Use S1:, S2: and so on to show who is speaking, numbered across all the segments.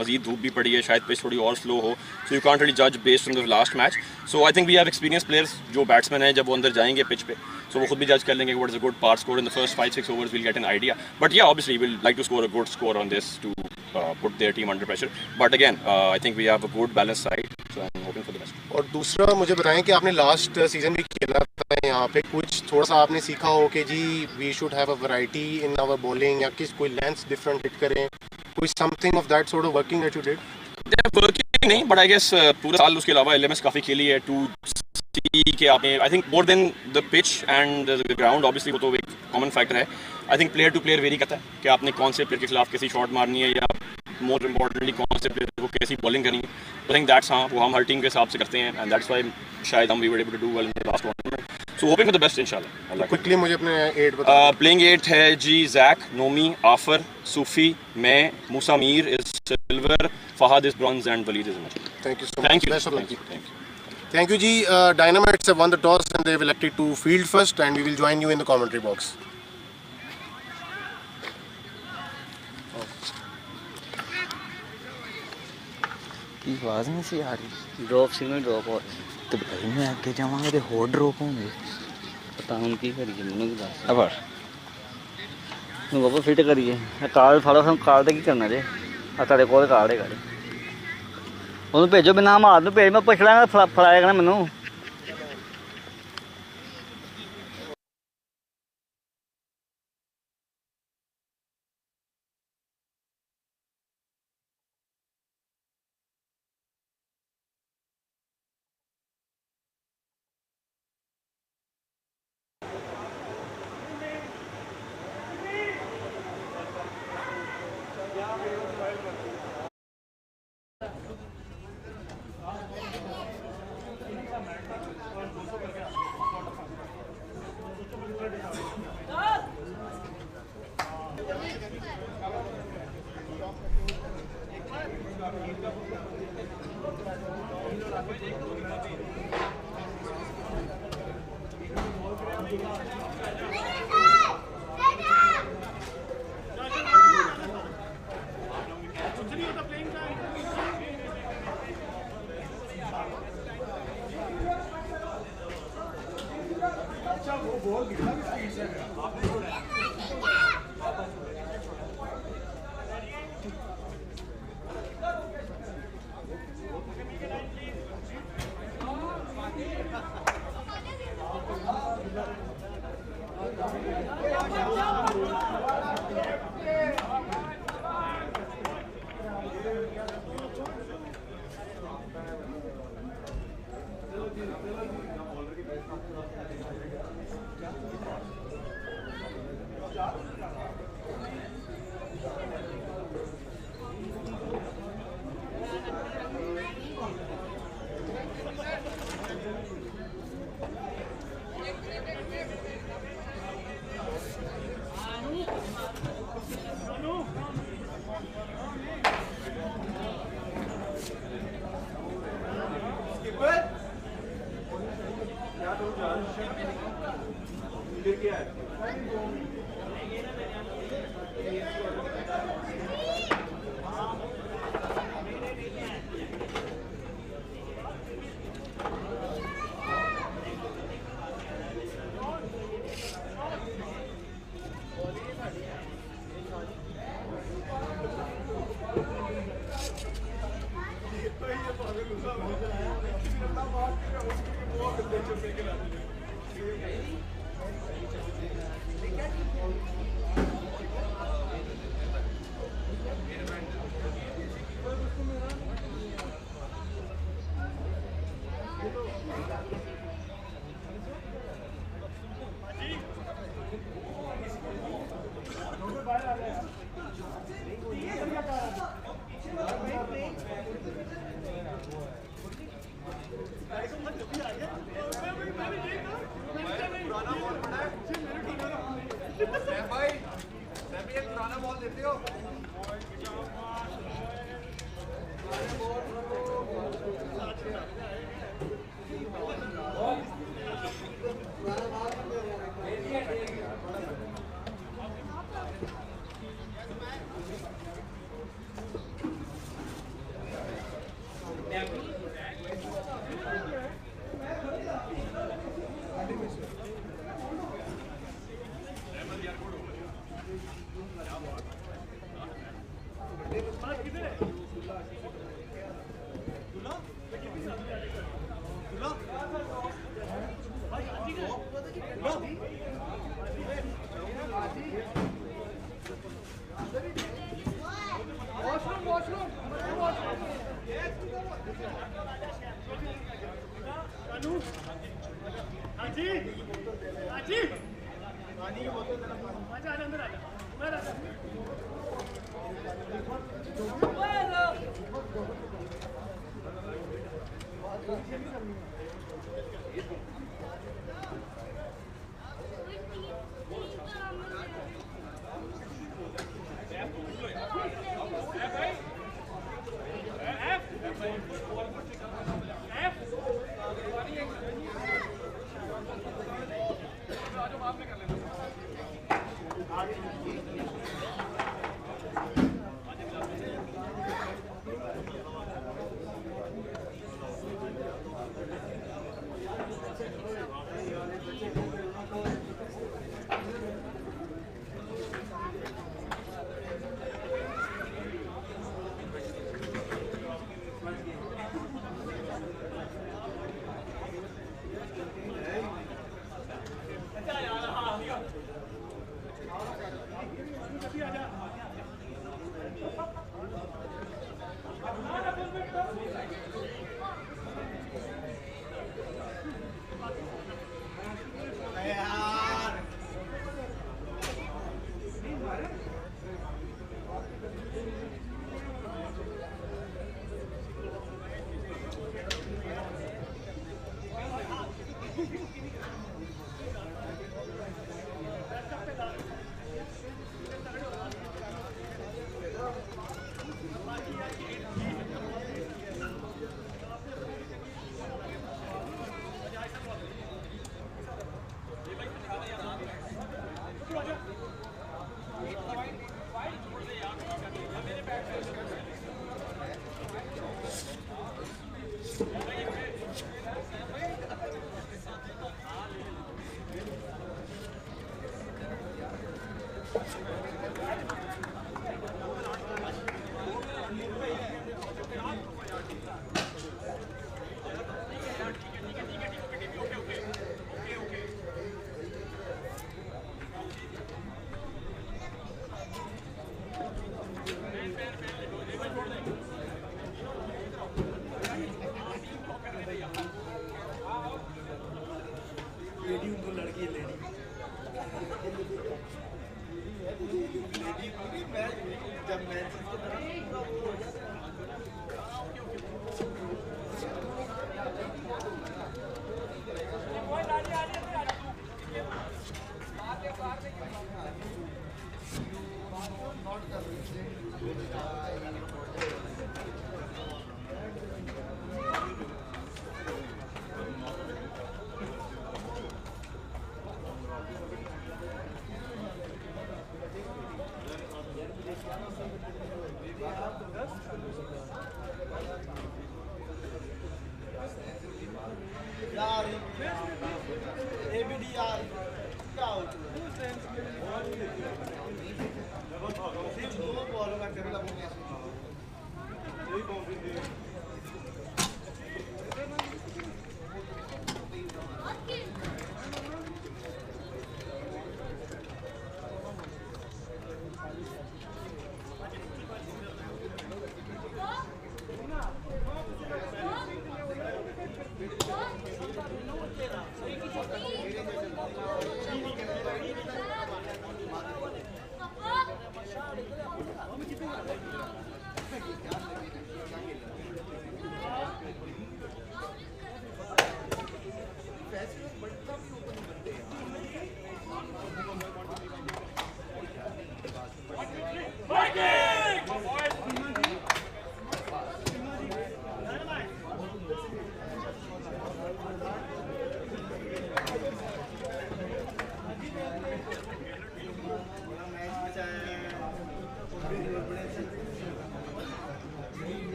S1: मजीद धूप भी पड़ी है, शायद पिच थोड़ी और स्लो हो, सो यू कांट रियली जज based on the last match. So I think we have experience players जो बैट्समैन हैं, जब वो अंदर जाएंगे पिच पे सो वो खुद भी जज कर लेंगे what is a good par score in the first 5-6 overs. We'll get an idea, but yeah, obviously we'll like to score a good score on this to put their team under pressure. But again, I think we have a good balanced side, so I'm hoping for the best.
S2: और दूसरा मुझे बताएं कि आपने last season भी खेला था यहाँ पे, कुछ थोड़ा सा आपने सीखा हो कि जी we should have a variety in our bowling, या किस कोई लेंथ डिफरेंट हिट करें, कोई something of that sort of working that you did?
S1: Working नहीं, बट आई गेस पूरा साल उसके अलावा एलएमएस काफ़ी खेली है टू सी कि आपने, I think more than the pitch and the ground, obviously वो तो एक कॉमन फैक्टर है. I think player to player vary करता है कि आपने कौन से प्लेयर के खिलाफ कैसी शॉट मारनी है, या मोर इम्पॉर्टेंटली कौन से प्लेयर को कैसी बॉलिंग करनी है. आई थिंक दैट्स, हाँ, वो हम हर टीम के हिसाब से करते हैं, एंड दैट्स व्हाई शायद हम we were able to do well in the last tournament. So hoping for the best इंशाल्लाह.
S2: क्विकली मुझे अपने 8 बता.
S1: प्लेइंग 8 है जी जैक, नोमी, आफर, सूफी, मैं, Musa Mir is silver, Fahad is bronze and Walid is much.
S2: Thank you so much.
S1: Thank you.
S2: Thank you, Ji. Dynamites have won the toss and they've elected to field first, and we will join you in the commentary box.
S3: आवाज़ नहीं सी आ रही. Drop signal drop हो तो भाई मैं आगे जावांगा तो होर ड्रॉप होंगे. पता हूँ की करिए मैंने भी दस अब बाबा फिट करिए. कार्ड फाड़ो, हम कार्ड की करना जे तेरे को कार्ड है. ਉਹਨੂੰ ਭੇਜੋ, ਬਿਨਾਂ ਮਾਰ ਨੂੰ ਭੇਜ, ਮੈਂ ਪੁੱਛ ਲਾਂਗਾ ਫੜਾਇਆ ਕਰਨਾ ਮੈਨੂੰ.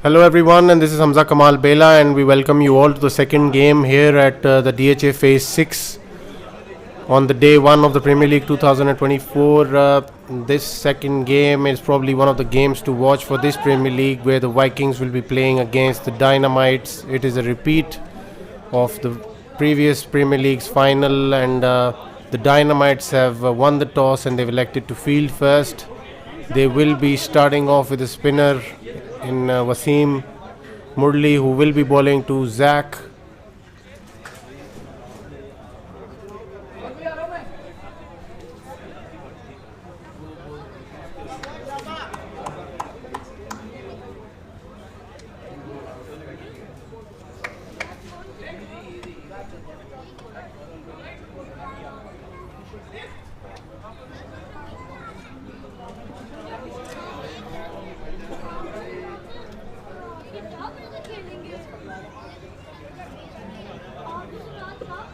S2: Hello everyone, and this is Hamza Kamal Bela, and we welcome you all to the second game here at the DHA Phase 6 on the day one of the Premier League 2024. This second game is probably one of the games to watch for this Premier League, where the Vikings will be playing against the Dynamites. It is a repeat of the previous Premier League's final, and the Dynamites have won the toss and they've elected to field first. They will be starting off with a spinner in Wasim Murli, who will be bowling to Zach.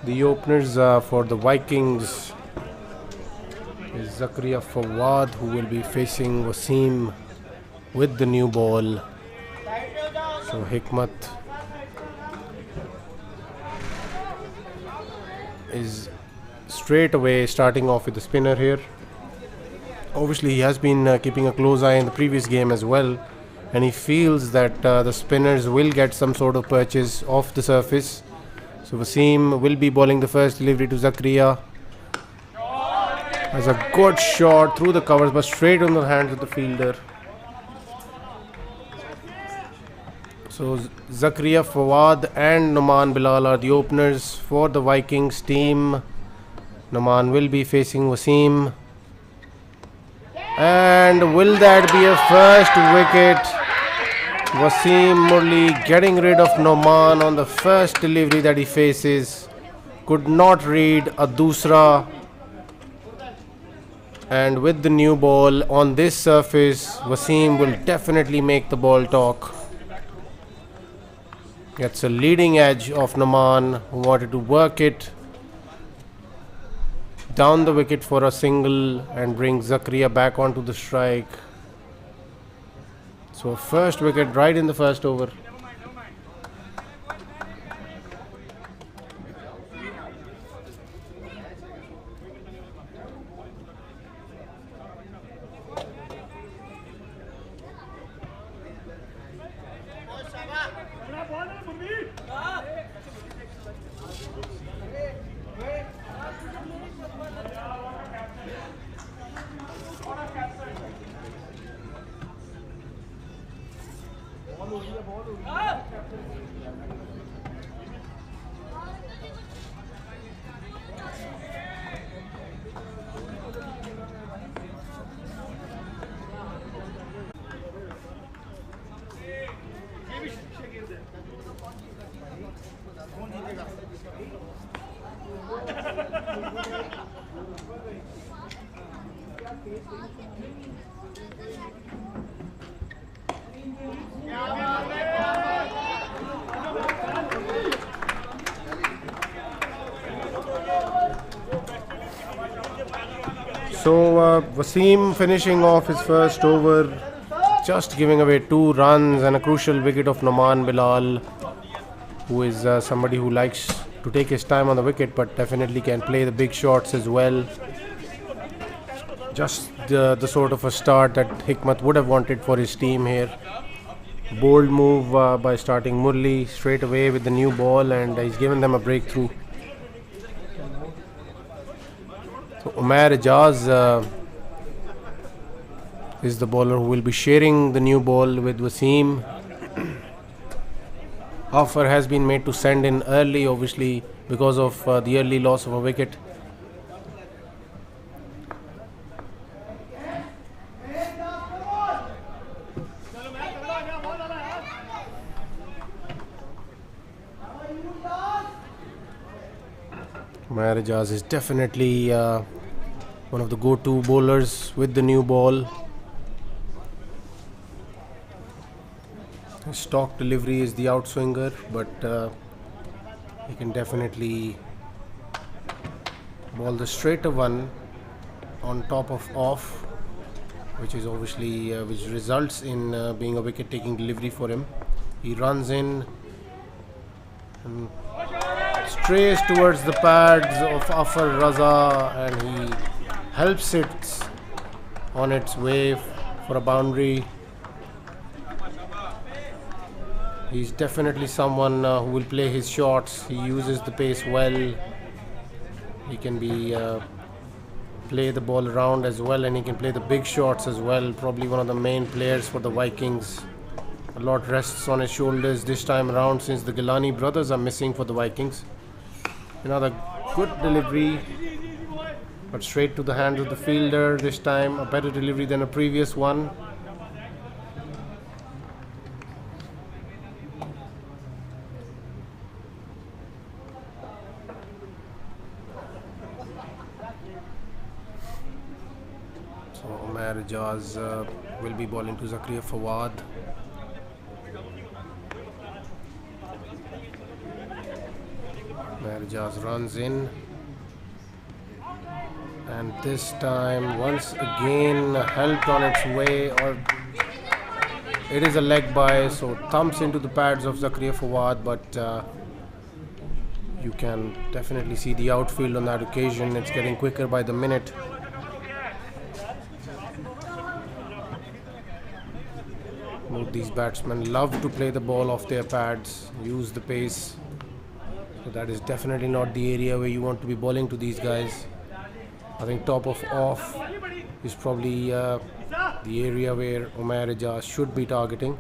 S2: The openers for the Vikings is Zakaria Fawad, who will be facing Wasim with the new ball. So Hikmat is straight away starting off with the spinner here. Obviously, he has been keeping a close eye in the previous game as well, and he feels that the spinners will get some sort of purchase off the surface. So Wasim will be bowling the first delivery to Zakaria. Has a good shot through the covers, but straight on the hands of the fielder. So Zakaria Fawad and Noman Bilal are the openers for the Vikings team. Noman will be facing Wasim. And will that be a first wicket? Wasim Murli getting rid of Noman on the first delivery that he faces. Could not read a dusra. And with the new ball on this surface, Wasim will definitely make the ball talk. Gets a leading edge of Noman, who wanted to work it down the wicket for a single and bring Zakaria back onto the strike. So first wicket right in the first over. So Wasim finishing off his first over, just giving away 2 runs and a crucial wicket of Noman Bilal, who is somebody who likes to take his time on the wicket but definitely can play the big shots as well. Just the sort of a start that Hikmat would have wanted for his team here. Bold move by starting Murli straight away with the new ball, and he's given them a breakthrough. So Umair Ijaz is the bowler who will be sharing the new ball with Wasim. Offer has been made to send in early, obviously because of the early loss of a wicket. Umair Ijaz is definitely one of the go-to bowlers with the new ball. His stock delivery is the outswinger, but he can definitely bowl the straighter one on top of off, which is obviously which results in being a wicket-taking delivery for him. He runs in and strays towards the pads of Afar Raza, and he helps it on its way for a boundary. He's definitely someone who will play his shots. He uses the pace well. He can be play the ball around as well, and he can play the big shots as well. Probably one of the main players for the Vikings. A lot rests on his shoulders this time around since the Gilani brothers are missing for the Vikings. Another good delivery, but straight to the hands of the fielder this time. A better delivery than a previous one. So Umair Ijaz will be bowling to Zakaria Fawad. Umair Ijaz runs in, and this time once again helped on its way, or it is a leg by, so thumps into the pads of Zakaria Fawad, but you can definitely see the outfield on that occasion. It's getting quicker by the minute. Both these batsmen love to play the ball off their pads, use the pace. So that is definitely not the area where you want to be bowling to these guys. I think top of off is probably the area where Umair Ijaz should be targeting.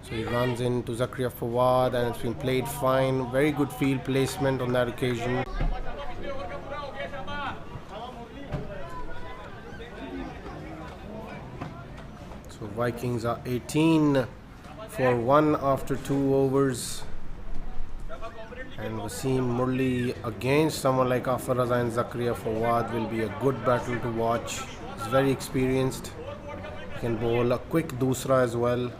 S2: So he runs into Zakaria Fawad, and it's been played fine. Very good field placement on that occasion. So Vikings are 18 for 1 after 2 overs. And Wasim Murli against someone like Afar Raza and Zakaria Fawad will be a good battle to watch. He's very experienced. He can bowl a quick doosra as well.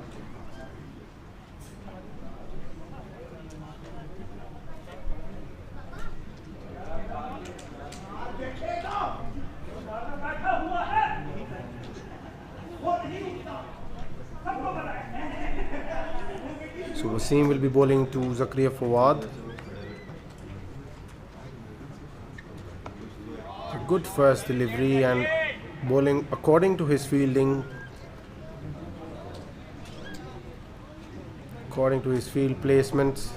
S2: So Wasim will be bowling to Zakaria Fawad. A good first delivery and bowling according to his fielding. According to his field placements.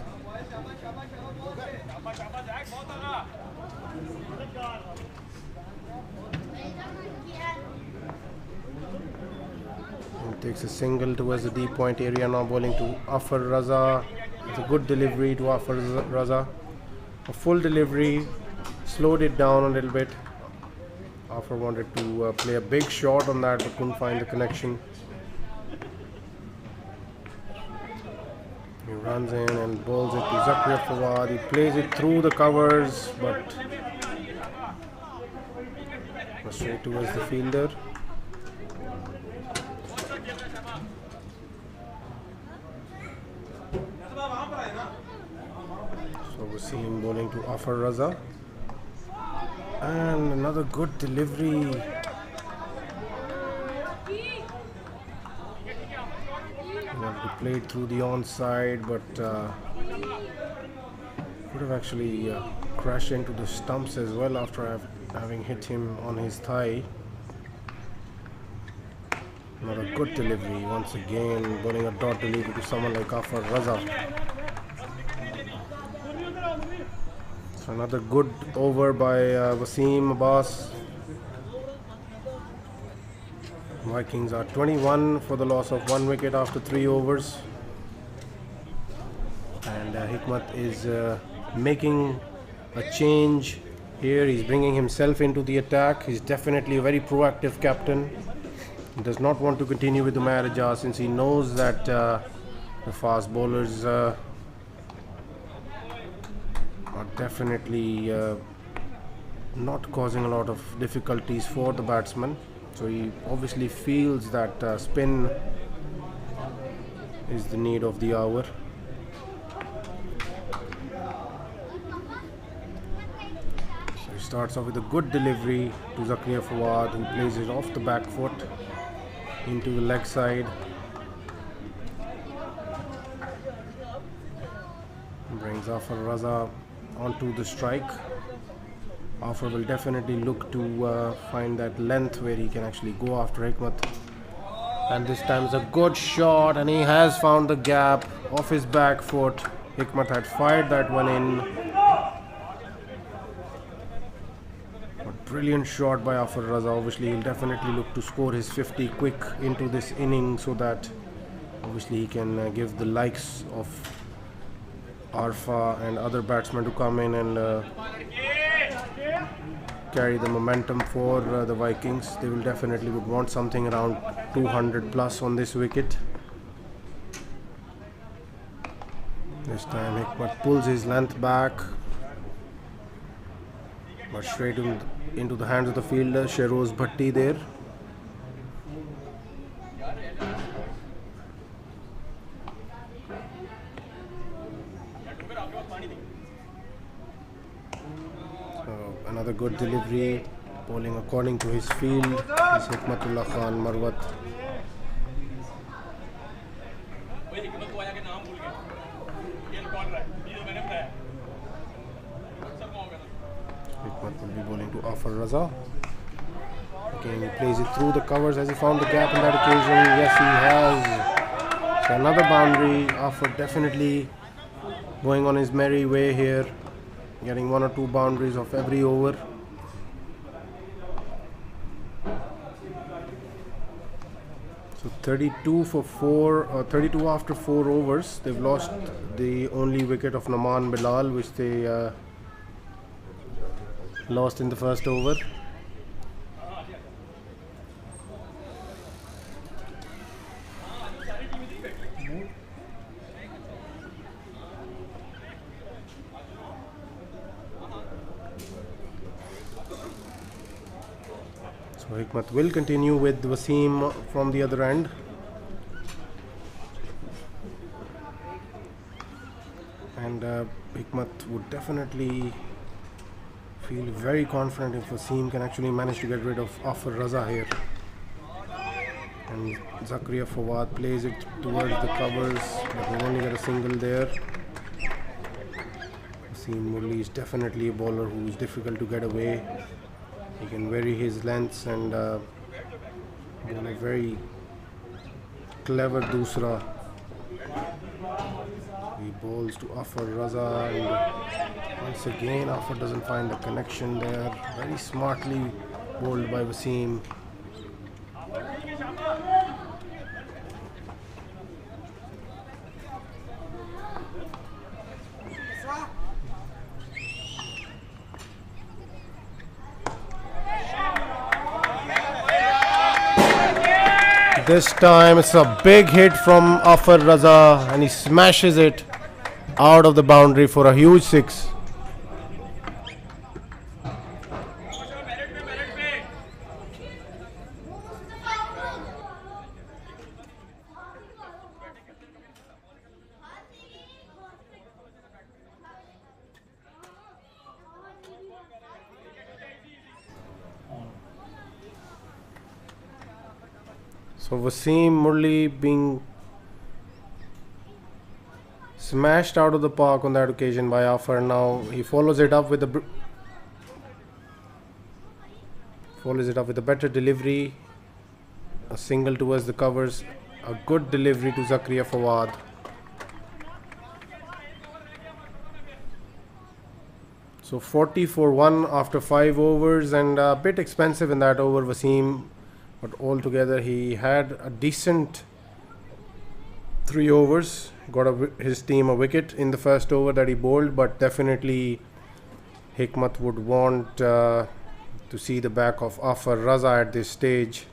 S2: Takes a single towards the deep point area, now bowling to Afar Raza. It's a good delivery to Afar Raza. A full delivery, slowed it down a little bit. Afar wanted to play a big shot on that, but couldn't find the connection. He runs in and bowls it to Zakaria Fawad. He plays it through the covers, but straight towards the fielder. So we see him bowling to Afar Raza, and another good delivery. He wanted to play it through the onside, but could have actually crashed into the stumps as well after having hit him on his thigh. Another good delivery once again, bowling a dot delivery to someone like Afar Raza. So another good over by Wasim Abbas. Vikings are 21 for the loss of 1 wicket after 3 overs. And Hikmat is making a change here. He's bringing himself into the attack. He's definitely a very proactive captain. He does not want to continue with the Umair Ijaz since he knows that the fast bowlers are definitely not causing a lot of difficulties for the batsman. So he obviously feels that spin is the need of the hour. So he starts off with a good delivery to Zakaria Fawad, who plays it off the back foot into the leg side. Brings Afar Raza onto the strike. Afar will definitely look to find that length where he can actually go after Hikmat. And this time is a good shot, and he has found the gap off his back foot. Hikmat had fired that one in. But brilliant shot by Afar Raza. Obviously, he'll definitely look to score his 50 quick into this inning so that obviously he can give the likes of Arfa and other batsmen to come in and carry the momentum for the Vikings. They will definitely would want something around 200 plus on this wicket. This time Hikmat pulls his length back, but straight into the hands of the fielder, Sheroz Bhatti there. Another good delivery, bowling according to his field, is Hikmatullah Khan Marwat. Hikmat will be bowling to Afar Raza. Again, he plays it through the covers. Has he found the gap on that occasion? Yes, he has. So another boundary. Afar definitely going on his merry way here, getting 1 or 2 boundaries of every over. So 32 for 4, or 32 after 4 overs. They've lost the only wicket of Naman Bilal, which they lost in the first over. So Hikmat will continue with Wasim from the other end. And Hikmat would definitely feel very confident if Wasim can actually manage to get rid of Afar Raza here. And Zakaria Fawad plays it towards the covers, but we only get a single there. Wasim Murli is definitely a bowler who is difficult to get away. He can vary his lengths and bowl a very clever dusra. He bowls to Afar Raza, and once again Afar doesn't find a connection there. Very smartly bowled by Wasim. This time it's a big hit from Afar Raza, and he smashes it out of the boundary for a huge 6. So Wasim Murli being smashed out of the park on that occasion by Afar. Now he follows it up with a better delivery, a single towards the covers, a good delivery to Zakaria Fawad. So 40 for 1 after 5 overs, and a bit expensive in that over, Wasim. But altogether, he had a decent 3 overs. Got his team a wicket in the first over that he bowled, but definitely Hikmat would want to see the back of Afar Raza at this stage.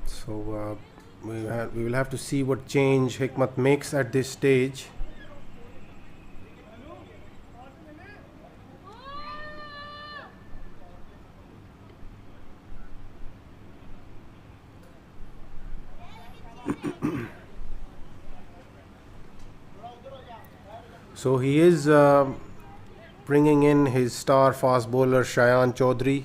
S2: So we will have to see what change Hikmat makes at this stage. So he is bringing in his star fast bowler Shayan Chaudhary.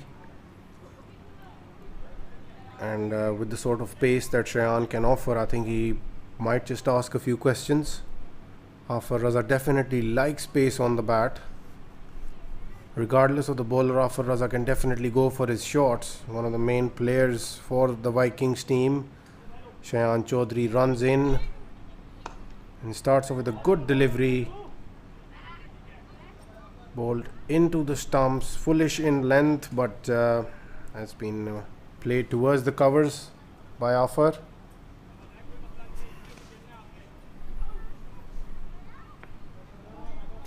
S2: And with the sort of pace that Shayan can offer, I think he might just ask a few questions. Afar Raza definitely likes pace on the bat. Regardless of the bowler, Afar Raza can definitely go for his shots. One of the main players for the Vikings team. Shayan Chaudhary runs in and starts off with a good delivery. Bowled into the stumps, fullish in length, but has been played towards the covers by Afar.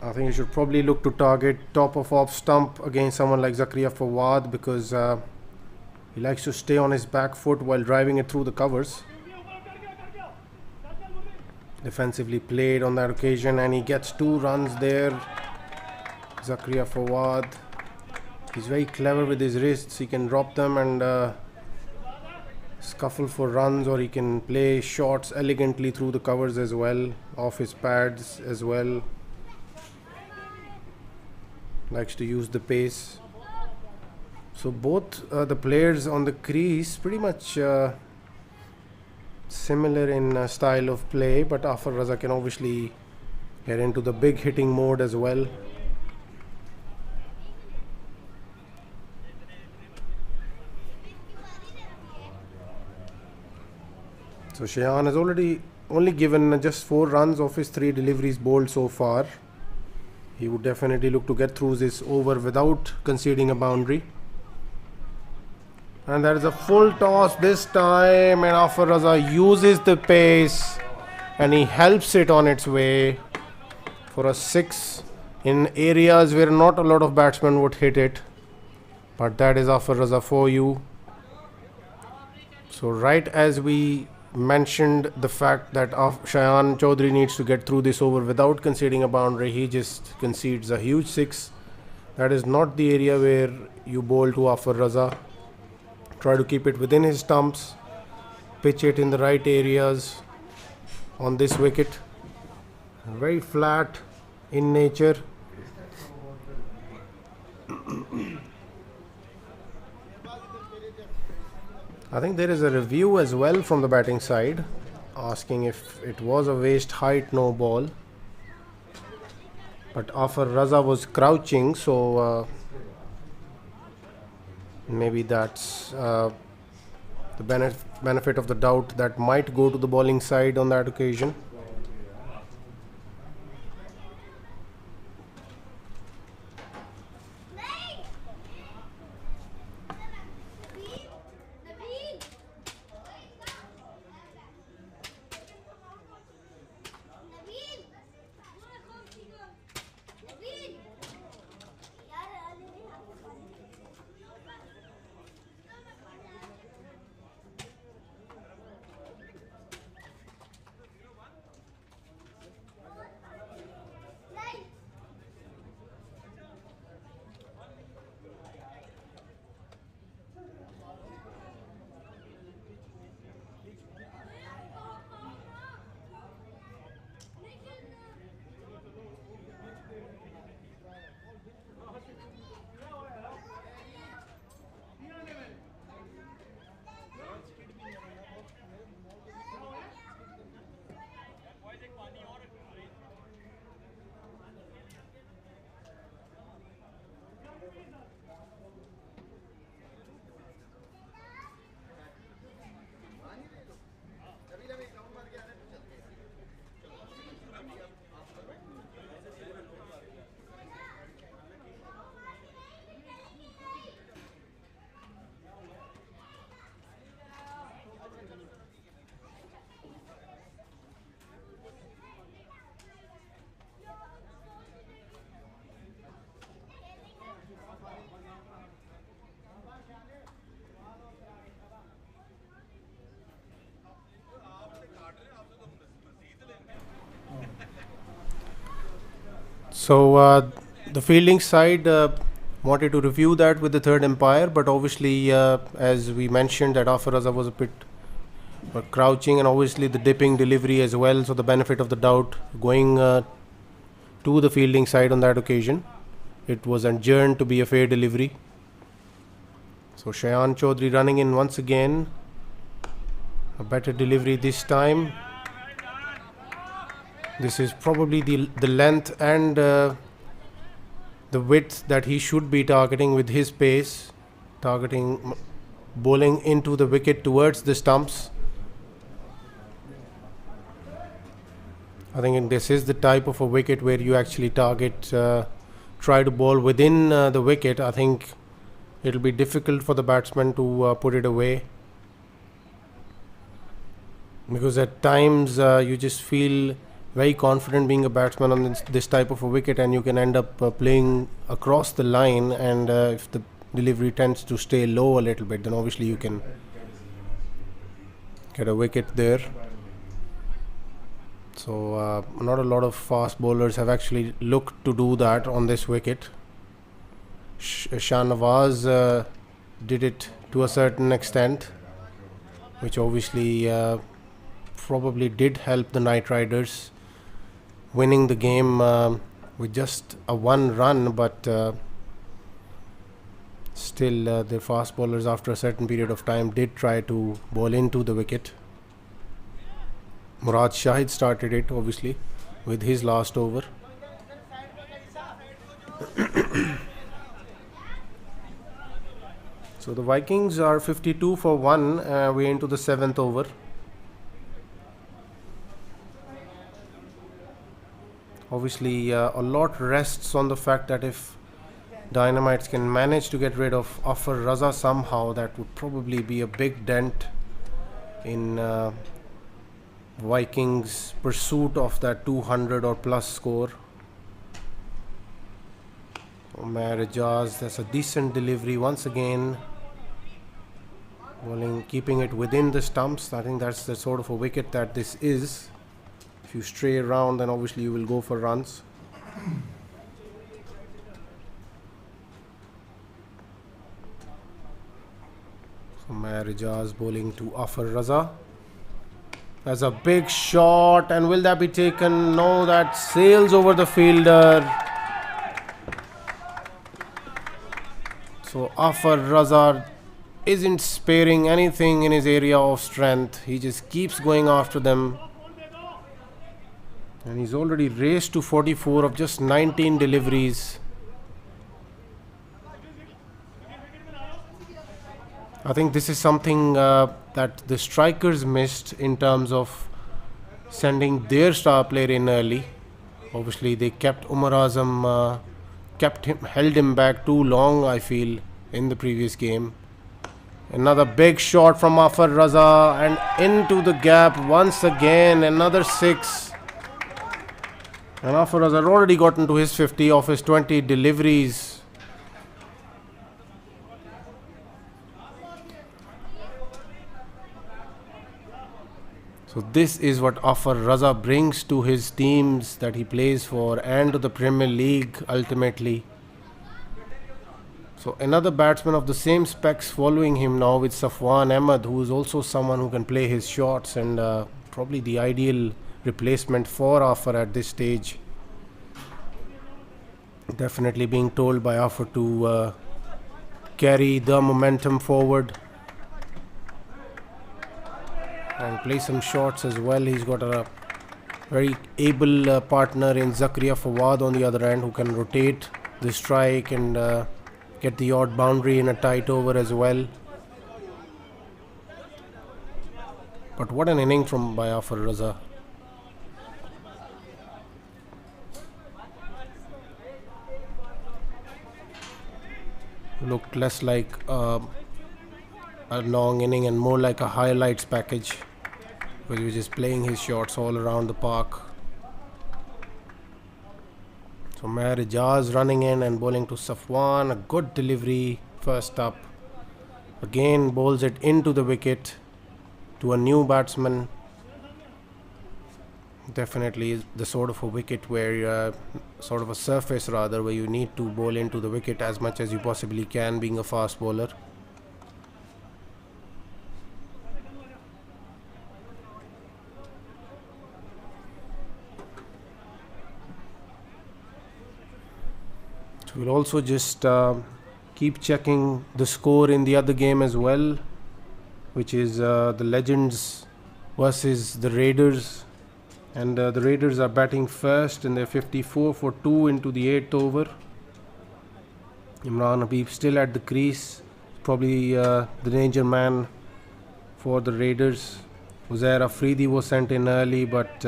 S2: I think he should probably look to target top of off stump against someone like Zakaria Fawad, because he likes to stay on his back foot while driving it through the covers. Defensively played on that occasion, and he gets 2 runs there. Zakaria Fawad, he's very clever with his wrists. He can drop them and scuffle for runs, or he can play shots elegantly through the covers as well, off his pads as well. Likes to use the pace. So both the players on the crease pretty much similar in style of play, but Afar Raza can obviously get into the big hitting mode as well. So Shayan has only given just 4 runs of his 3 deliveries bowled so far. He would definitely look to get through this over without conceding a boundary. And there is a full toss this time, and Afar Raza uses the pace and he helps it on its way for a 6 in areas where not a lot of batsmen would hit it. But that is Afar Raza for you. So right as we mentioned the fact that Shayan Chaudhary needs to get through this over without conceding a boundary, he just concedes a huge 6. That is not the area where you bowl to Afar Raza. Try to keep it within his stumps, pitch it in the right areas on this wicket. Very flat in nature. I think there is a review as well from the batting side, asking if it was a waist height no ball. But Afar Raza was crouching, so maybe that's the benefit of the doubt that might go to the bowling side on that occasion. So the fielding side wanted to review that with the third umpire, but obviously, as we mentioned, that Afar Raza was a bit crouching, and obviously the dipping delivery as well. So the benefit of the doubt going to the fielding side on that occasion. It was adjourned to be a fair delivery. So Shayan Chaudhary running in once again. A better delivery this time. This is probably the length and the width that he should be targeting with his pace. Targeting bowling into the wicket towards the stumps. I think this is the type of a wicket where you actually target, try to bowl within the wicket. I think it'll be difficult for the batsman to put it away, because at times you just feel very confident being a batsman on this type of a wicket, and you can end up playing across the line, and if the delivery tends to stay low a little bit, then obviously you can get a wicket there. So not a lot of fast bowlers have actually looked to do that on this wicket. Shahnawaz did it to a certain extent, which obviously probably did help the Knight Riders winning the game with just a one run, but still the fast bowlers after a certain period of time did try to bowl into the wicket. Murad Shahid started it obviously with his last over. So the Vikings are 52 for 1. We're into the 7th over. Obviously a lot rests on the fact that if Dynamites can manage to get rid of Afar Raza somehow, that would probably be a big dent in Vikings' pursuit of that 200 or plus score. Umair Ijaz, that's a decent delivery once again. Bowling, keeping it within the stumps. I think that's the sort of a wicket that this is. If you stray around, then obviously you will go for runs. Umair Ijaz bowling to Afar Raza. That's a big shot, and will that be taken? No, that sails over the fielder. So Afar Raza isn't sparing anything in his area of strength. He just keeps going after them. And he's already raced to 44 of just 19 deliveries. I think this is something that the strikers missed in terms of sending their star player in early. Obviously they kept Umar Azam, held him back too long, I feel, in the previous game. Another big shot from Afar Raza and into the gap once again. Another 6. And Afar Raza already gotten to his 50 of his 20 deliveries. So this is what Afar Raza brings to his teams that he plays for and to the Premier League ultimately. So another batsman of the same specs following him now with Safwan Ahmed, who is also someone who can play his shots, and probably the ideal replacement for Afar at this stage. Definitely being told by Afar to carry the momentum forward and play some shots as well. He's got a very able partner in Zakaria Fawad on the other end, who can rotate the strike and get the odd boundary in a tight over as well. But what an inning from by Afar Raza. Looked less like a long inning and more like a highlights package, where he was just playing his shots all around the park. So Umair Ijaz running in and bowling to Safwan. A good delivery first up. Again bowls it into the wicket to a new batsman. Definitely the sort of a wicket where sort of a surface rather, where you need to bowl into the wicket as much as you possibly can, being a fast bowler. So we'll also just keep checking the score in the other game as well, which is the Legends
S4: versus the Raiders. And the Raiders are batting first and they're 54 for 2 into the 8th over. Imran Habib still at the crease, probably the danger man for the Raiders. Uzair Afridi was sent in early, but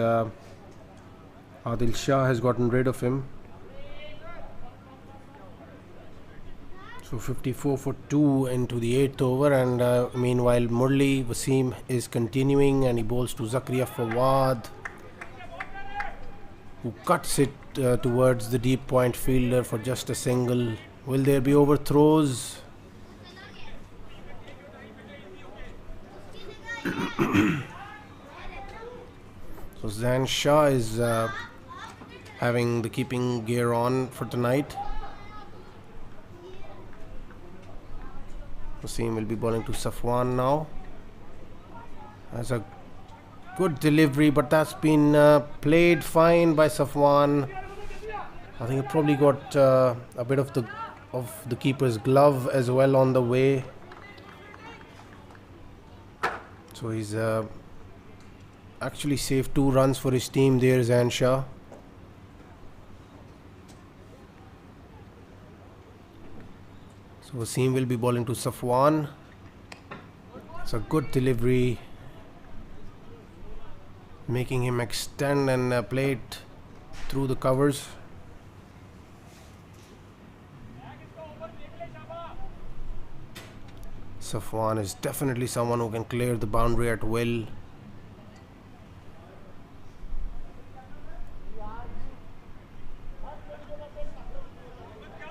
S4: Adil Shah has gotten rid of him. So 54 for 2 into the 8th over, and meanwhile Murli Wasim is continuing and he bowls to Zakaria Fawad, who cuts it towards the deep point fielder for just a single. Will there be overthrows? So Zain Shah is having the keeping gear on for tonight. Wasim will be bowling to Safwan now. Has a good delivery, but that's been played fine by Safwan. I think it probably got a bit of the keeper's glove as well on the way. So he's actually saved 2 runs for his team there, Zain Shah. So Wasim will be bowling to Safwan. It's a good delivery, making him extend and play it through the covers. Safwan is definitely someone who can clear the boundary at will.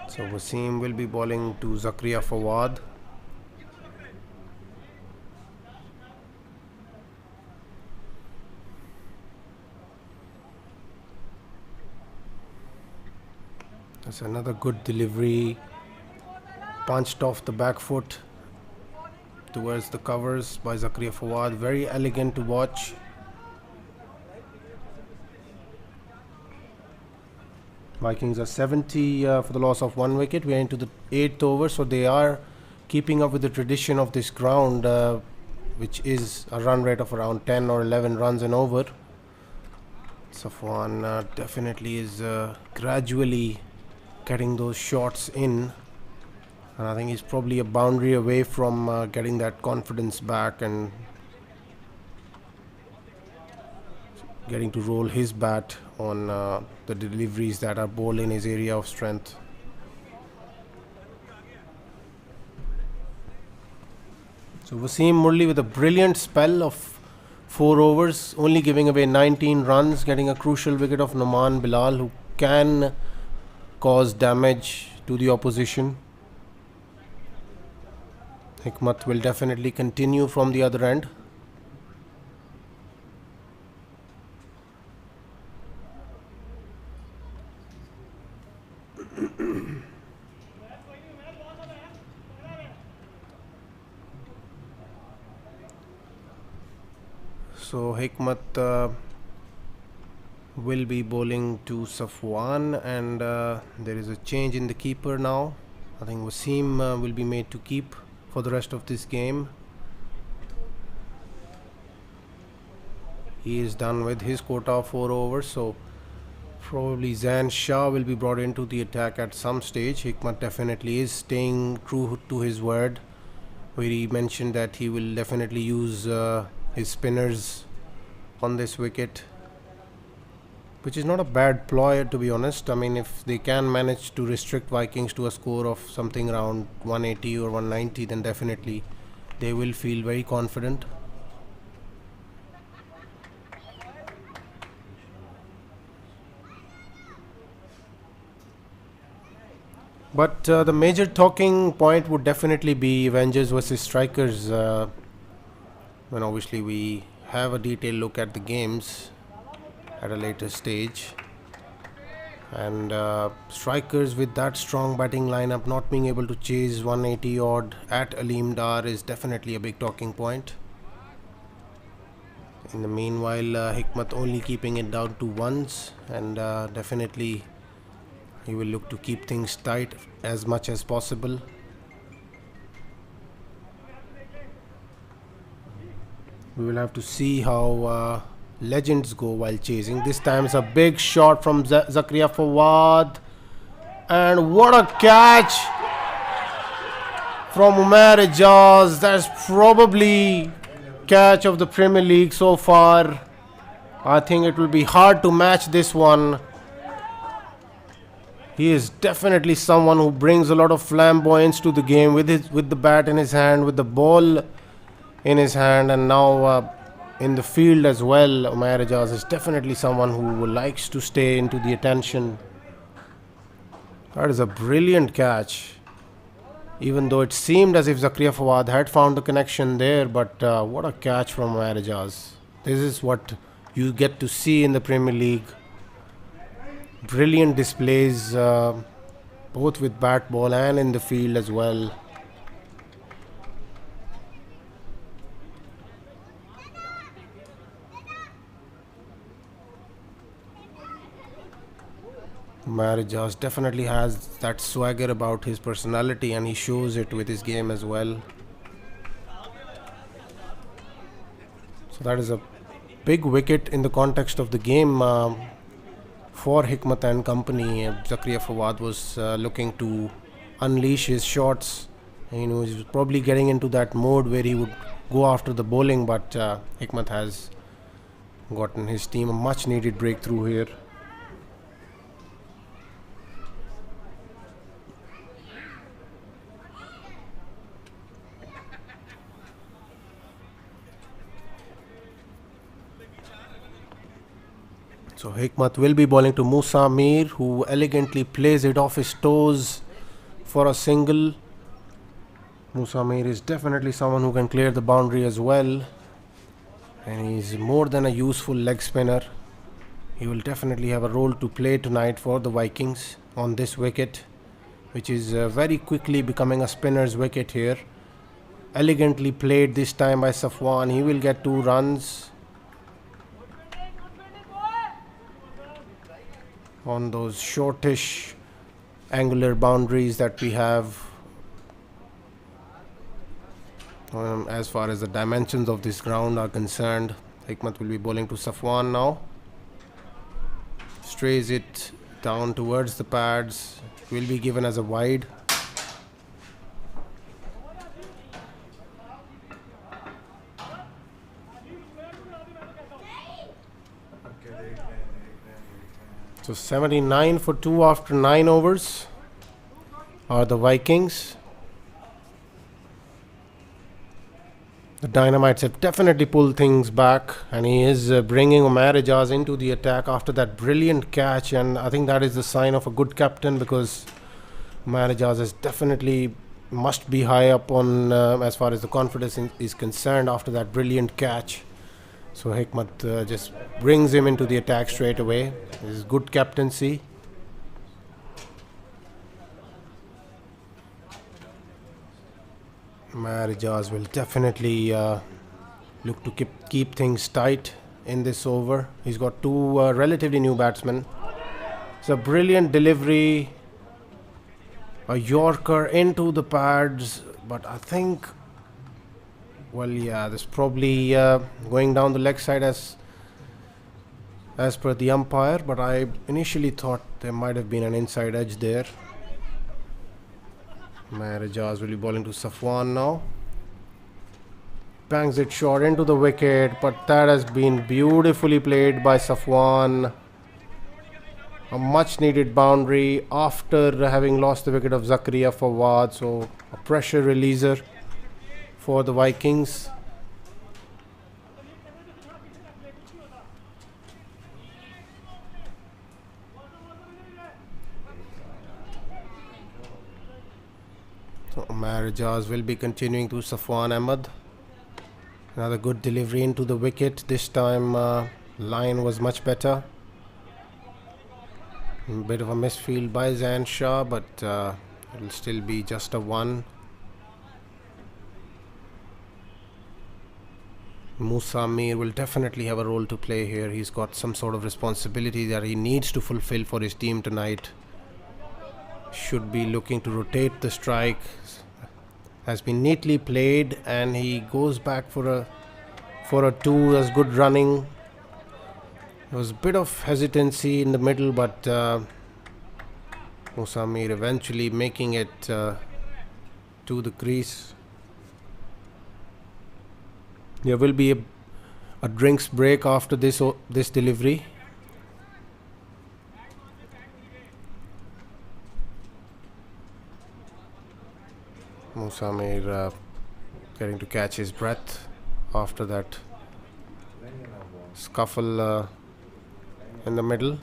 S4: So Wasim will be bowling to Zakaria Fawad. That's another good delivery, punched off the back foot towards the covers by Zakaria Fawad. Very elegant to watch. Vikings are 70 for the loss of 1 wicket. We are into the 8th over, so they are keeping up with the tradition of this ground, which is a run rate of around 10 or 11 runs and over. Safwan definitely is gradually getting those shots in, and I think he's probably a boundary away from getting that confidence back and getting to roll his bat on the deliveries that are bowled in his area of strength. So Wasim Murli with a brilliant spell of 4 overs, only giving away 19 runs, getting a crucial wicket of Noman Bilal, who can cause damage to the opposition. Hikmat will definitely continue from the other end. So Hikmat will be bowling to Safwan, and there is a change in the keeper now. I think Wasim will be made to keep for the rest of this game. He is done with his quota of 4 overs, so probably Zain Shah will be brought into the attack at some stage. Hikmat definitely is staying true to his word, where he mentioned that he will definitely use his spinners on this wicket, which is not a bad ploy, to be honest. I mean, if they can manage to restrict Vikings to a score of something around 180 or 190, then definitely they will feel very confident. But the major talking point would definitely be Avengers versus Strikers. When obviously we have a detailed look at the games at a later stage, and Strikers with that strong batting lineup not being able to chase 180 odd at Aleem Dar is definitely a big talking point. In the meanwhile, Hikmat only keeping it down to ones, and definitely he will look to keep things tight as much as possible. We will have to see how legends go while chasing. This time it's a big shot from Zakaria Fawad. And what a catch from Umair Ijaz. That's probably catch of the Premier League so far. I think it will be hard to match this one. He is definitely someone who brings a lot of flamboyance to the game with the bat in his hand, with the ball in his hand, and now in the field as well. Umair Ijaz is definitely someone who likes to stay into the attention. That is a brilliant catch. Even though it seemed as if Zakaria Fawad had found the connection there, but what a catch from Umair Ijaz. This is what you get to see in the Premier League. Brilliant displays, both with bat, ball and in the field as well. Umair Ijaz definitely has that swagger about his personality, and he shows it with his game as well. So that is a big wicket in the context of the game for Hikmat and company. Zakaria Fawad was looking to unleash his shots. He was probably getting into that mode where he would go after the bowling, but Hikmat has gotten his team a much needed breakthrough here. So Hikmat will be bowling to Musa Mir, who elegantly plays it off his toes for a single. Musa Mir is definitely someone who can clear the boundary as well, and he's more than a useful leg spinner. He will definitely have a role to play tonight for the Vikings on this wicket, which is very quickly becoming a spinner's wicket here. Elegantly played this time by Safwan. He will get 2 runs on those shortish angular boundaries that we have. As far as the dimensions of this ground are concerned, Hikmat will be bowling to Safwan now. Strays it down towards the pads. Will be given as a wide. So 79 for 2 after 9 overs are the Vikings. The Dynamites have definitely pulled things back, and he is bringing Umair Ijaz into the attack after that brilliant catch, and I think that is the sign of a good captain, because Umair Ijaz is definitely must be high up on as far as the confidence is concerned after that brilliant catch. So Hikmat just brings him into the attack straight away. This is good captaincy. Umair Ijaz will definitely look to keep things tight in this over. He's got 2 relatively new batsmen. It's a brilliant delivery. A Yorker into the pads, but I think, well, yeah, this probably going down the leg side as per the umpire, but I initially thought there might have been an inside edge there. Umair Ijaz will be bowling to Safwan now. Bangs it short into the wicket, but that has been beautifully played by Safwan. A much needed boundary after having lost the wicket of Zakaria Fawad, so a pressure releaser for the Vikings. So Umair Ijaz will be continuing to Safwan Ahmed. Another good delivery into the wicket. This time line was much better. A bit of a misfield by Zain Shah, but it will still be just a 1. Musa Mir will definitely have a role to play here. He's got some sort of responsibility that he needs to fulfill for his team tonight. Should be looking to rotate the strike. Has been neatly played, and he goes back for for a 2. That's good running. There was a bit of hesitancy in the middle, but Musamir eventually making it to the crease. There will be a drinks break after this delivery. Musamir getting to catch his breath after that scuffle in the middle.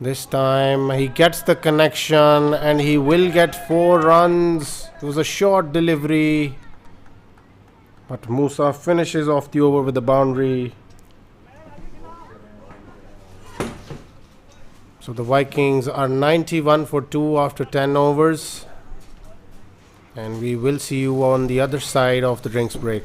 S4: This time he gets the connection and he will get 4 runs. It was a short delivery, but Musa finishes off the over with the boundary. So the Vikings are 91 for 2 after 10 overs. And we will see you on the other side of the drinks break.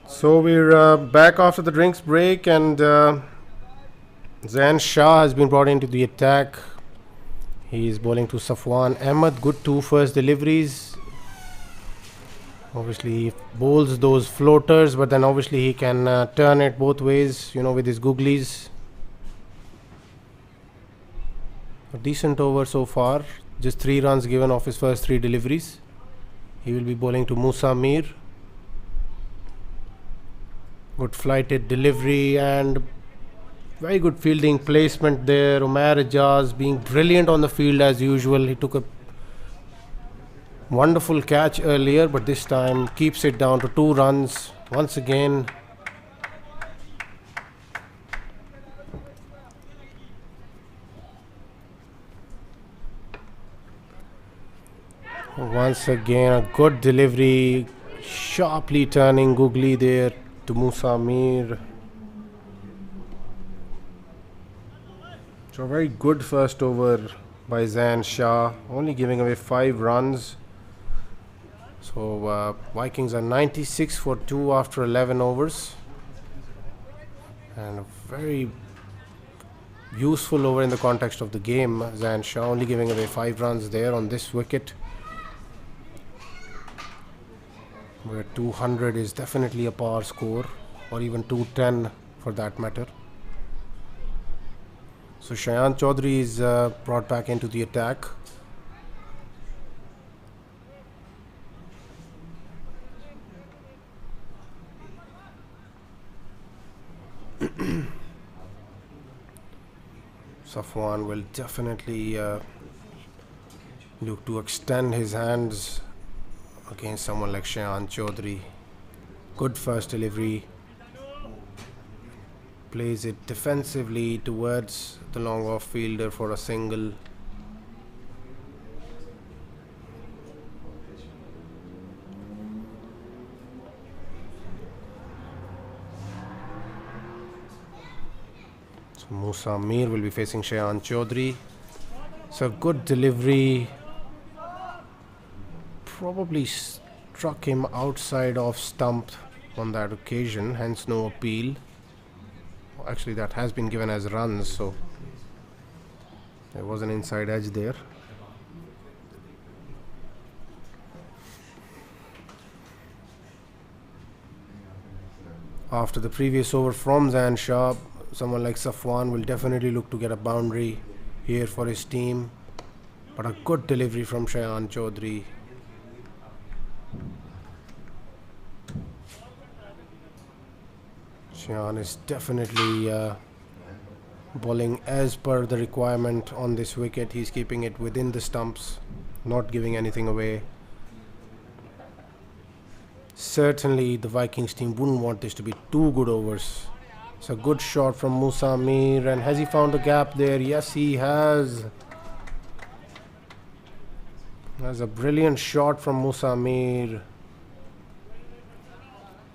S4: So we're back after the drinks break, and Zain Shah has been brought into the attack. He's bowling to Safwan Ahmed. Good 2 first deliveries. Obviously he bowls those floaters, but then obviously he can turn it both ways, with his googlies. A decent over so far. Just 3 runs given off his first 3 deliveries. He will be bowling to Musa Mir. Good flighted delivery and very good fielding placement there. Umair Ijaz being brilliant on the field as usual. He took a wonderful catch earlier, but this time keeps it down to 2 runs once again. Once again a good delivery, sharply turning googly there to Musa Mir. So a very good first over by Zain Shah, only giving away 5 runs. So Vikings are 96 for 2 after 11 overs. And a very useful over in the context of the game. Zain Shah only giving away 5 runs there on this wicket, where 200 is definitely a par score, or even 210 for that matter. So Shayan Chaudhary is brought back into the attack. Safwan will definitely look to extend his hands against someone like Shayan Chaudhary. Good first delivery. Plays it defensively towards the long off fielder for a single. So Musa Mir will be facing Shayan Chaudhary. So good delivery. Probably struck him outside of stump on that occasion, hence no appeal. Actually, that has been given as runs, so there was an inside edge there. After the previous over from Zain Shah, someone like Safwan will definitely look to get a boundary here for his team. But a good delivery from Shayan Chaudhary. Shayan is definitely bowling as per the requirement on this wicket. He's keeping it within the stumps, not giving anything away. Certainly the Vikings team wouldn't want this to be 2 good overs. It's a good shot from Musa Mir, and has he found the gap there? Yes, he has. That's a brilliant shot from Musa Mir.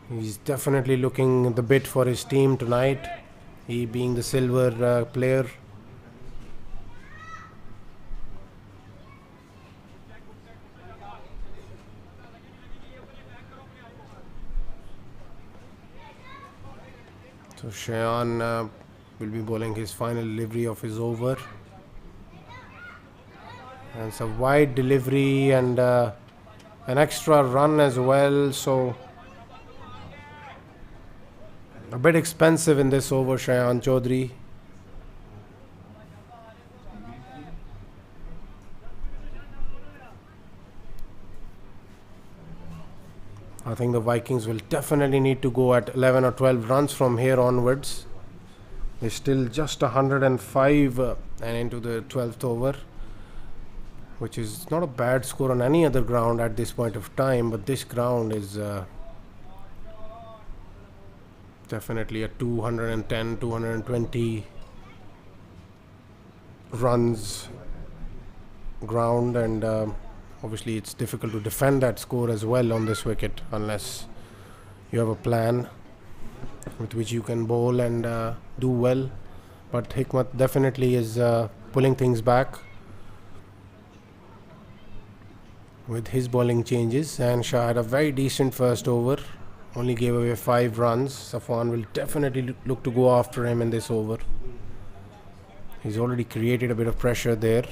S4: He's definitely looking the bit for his team tonight, he being the silver player. So Shayan will be bowling his final delivery of his over. And it's a wide delivery and an extra run as well, so a bit expensive in this over, Shayan Chaudhary. I think the Vikings will definitely need to go at 11 or 12 runs from here onwards. They're still just 105 and into the 12th over, which is not a bad score on any other ground at this point of time, but this ground is definitely a 210, 220 runs ground, and obviously it's difficult to defend that score as well on this wicket unless you have a plan with which you can bowl and do well. But Hikmat definitely is pulling things back with his bowling changes. And Shah had a very decent first over, only gave away 5 runs. Safwan will definitely look to go after him in this over. He's already created a bit of pressure there.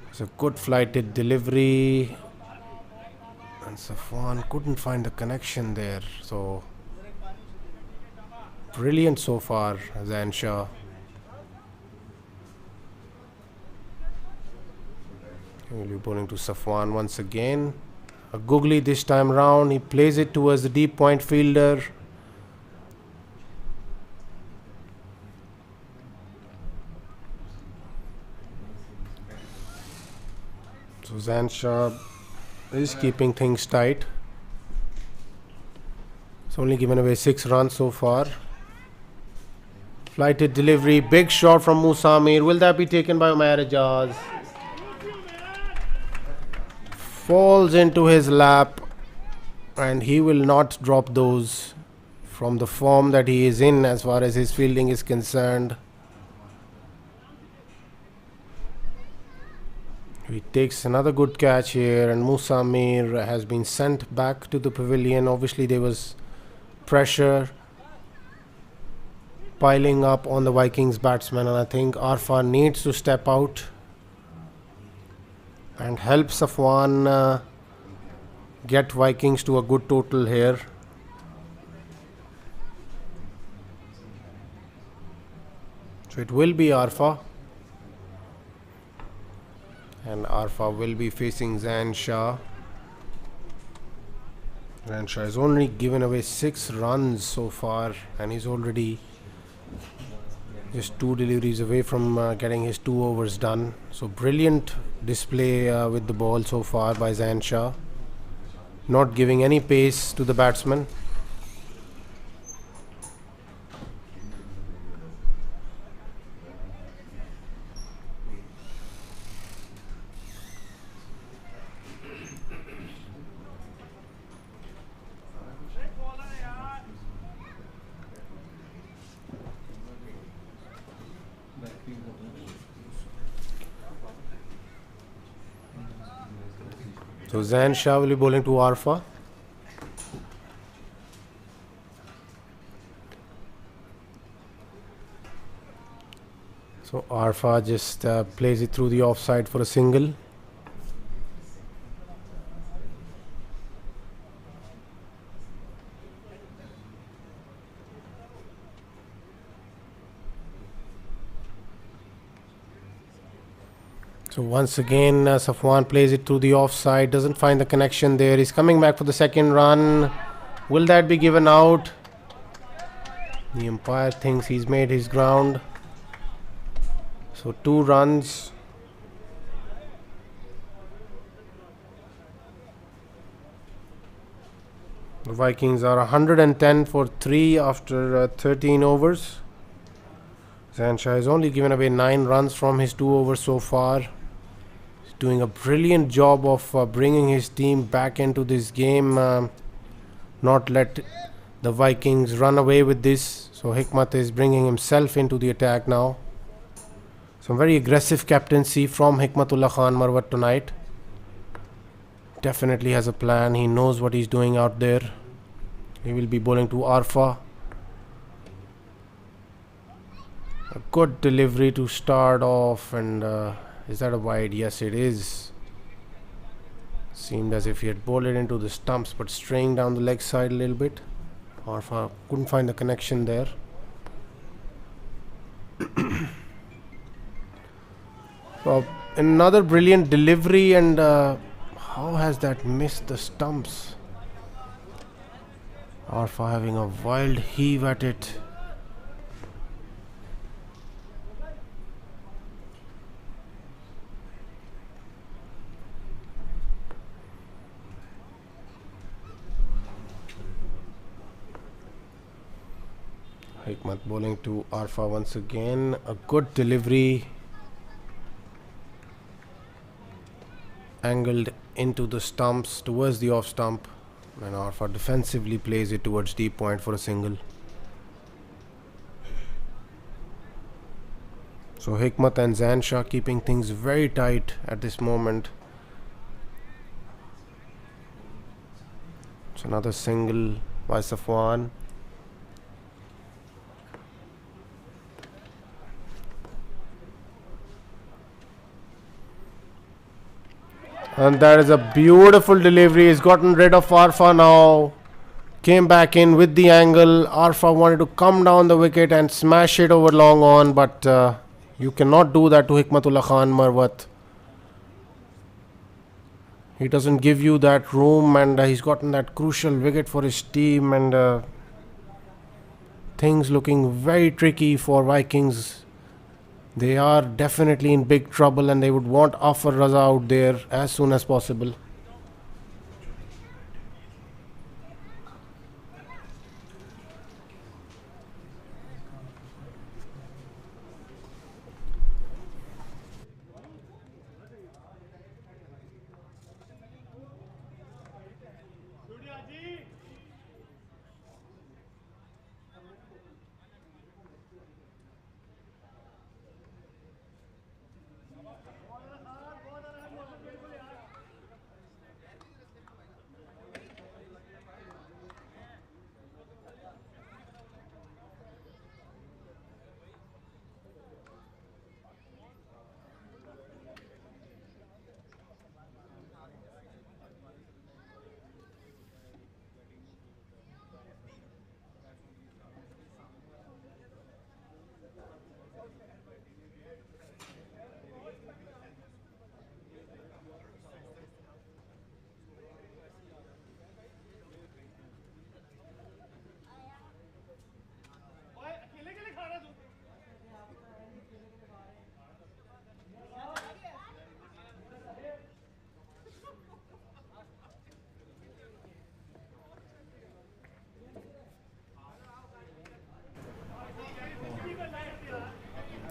S4: It's a good flighted delivery, and Safwan couldn't find the connection there. So brilliant so far, Zain Shah. He will be bowling to Safwan once again. A googly this time round. He plays it towards the deep point fielder. So Zain Shah is keeping things tight. It's only given away 6 runs so far. Flighted delivery, big shot from Musa Mir. Will that be taken by Umair Ijaz? Falls into his lap, and he will not drop those from the form that he is in as far as his fielding is concerned. He takes another good catch here, and Musa Mir has been sent back to the pavilion. Obviously there was pressure piling up on the Vikings batsmen, and I think Arfa needs to step out and help Safwan get Vikings to a good total here. So it will be Arfa, and Arfa will be facing Zain Shah. Ranshah has only given away 6 runs so far, and he's already just 2 deliveries away from getting his 2 overs done. So brilliant display with the ball so far by Zain Shah, not giving any pace to the batsman. So Zain Shah will be bowling to Arfa. So Arfa just plays it through the offside for a single. So once again, Safwan plays it through the offside, doesn't find the connection there. He's coming back for the second run. Will that be given out? The umpire thinks he's made his ground. So 2 runs. The Vikings are 110 for 3 after 13 overs. Zain Shah has only given away 9 runs from his 2 overs so far. Doing a brilliant job of bringing his team back into this game, not let the Vikings run away with this. So Hikmat is bringing himself into the attack now. Some very aggressive captaincy from Hikmatullah Khan Marwat tonight. Definitely has a plan. He knows what he's doing out there. He will be bowling to Arfa. A good delivery to start off, and is that a wide? Yes, it is. Seemed as if he had bowled it into the stumps, but straying down the leg side a little bit. Arfa couldn't find the connection there. So another brilliant delivery, and how has that missed the stumps? Arfa having a wild heave at it. Hikmat bowling to Arfa once again. A good delivery. Angled into the stumps towards the off stump. And Arfa defensively plays it towards deep point for a single. So Hikmat and Zain Shah keeping things very tight at this moment. It's another single by Safwan. And that is a beautiful delivery. He's gotten rid of Arfa now. Came back in with the angle. Arfa wanted to come down the wicket and smash it over long on, but you cannot do that to Hikmatullah Khan Marwat. He doesn't give you that room, and he's gotten that crucial wicket for his team, and things looking very tricky for Vikings. They are definitely in big trouble, and they would want Afar Raza out there as soon as possible.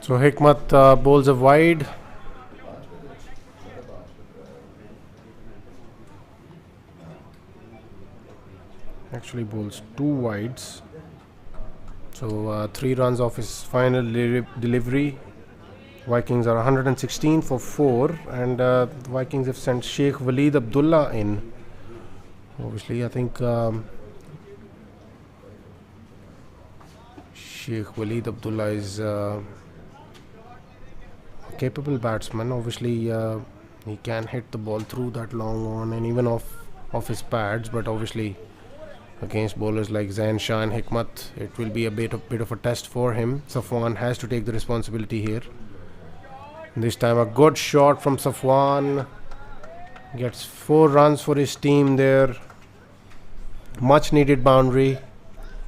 S4: So Hikmat bowls a wide. Actually bowls 2 wides. So 3 runs off his final delivery. Vikings are 116 for 4, and the Vikings have sent Sheikh Waleed Abdullah in. Obviously, I think Sheikh Waleed Abdullah is a capable batsman. Obviously, he can hit the ball through that long on and even off his pads, but obviously against bowlers like Zain Shah and Hikmat, it will be a bit of a test for him. Safwan has to take the responsibility here. This time a good shot from Safwan. Gets 4 runs for his team there. Much needed boundary.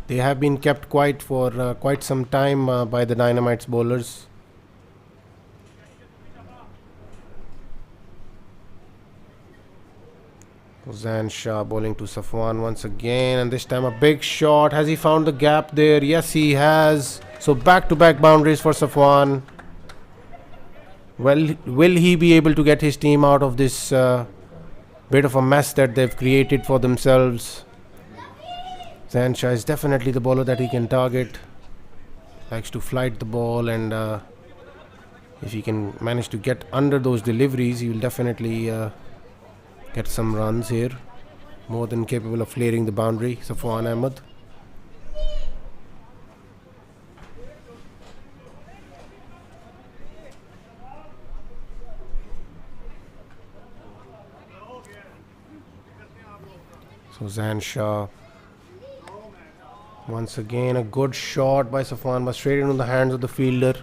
S4: They have been kept quiet for quite some time by the Dynamites bowlers. Zain Shah bowling to Safwan once again, and this time a big shot. Has he found the gap there? Yes, he has. So back-to-back boundaries for Safwan. Well, will he be able to get his team out of this bit of a mess that they've created for themselves? Zain Shah is definitely the bowler that he can target. Likes to flight the ball, and if he can manage to get under those deliveries, he will definitely get some runs here. More than capable of clearing the boundary, Safwan Ahmed. So Zain Shah. Once again a good shot by Safwan, but straight into the hands of the fielder.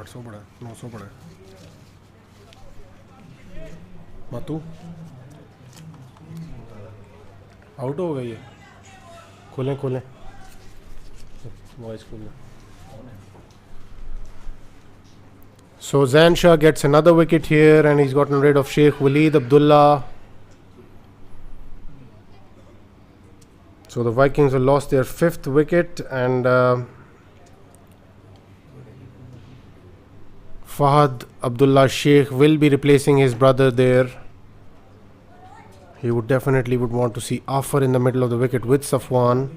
S4: सौ बड़ा 900 बड़ा मातू out हो गई है खोलें खोलें voice खोलें So Zain Shah gets another wicket here, and he's gotten rid of Sheikh Waleed Abdullah. So the Vikings have lost their 5th wicket, and Fahad Abdullah Sheikh will be replacing his brother there. He would definitely want to see Afar in the middle of the wicket with Safwan,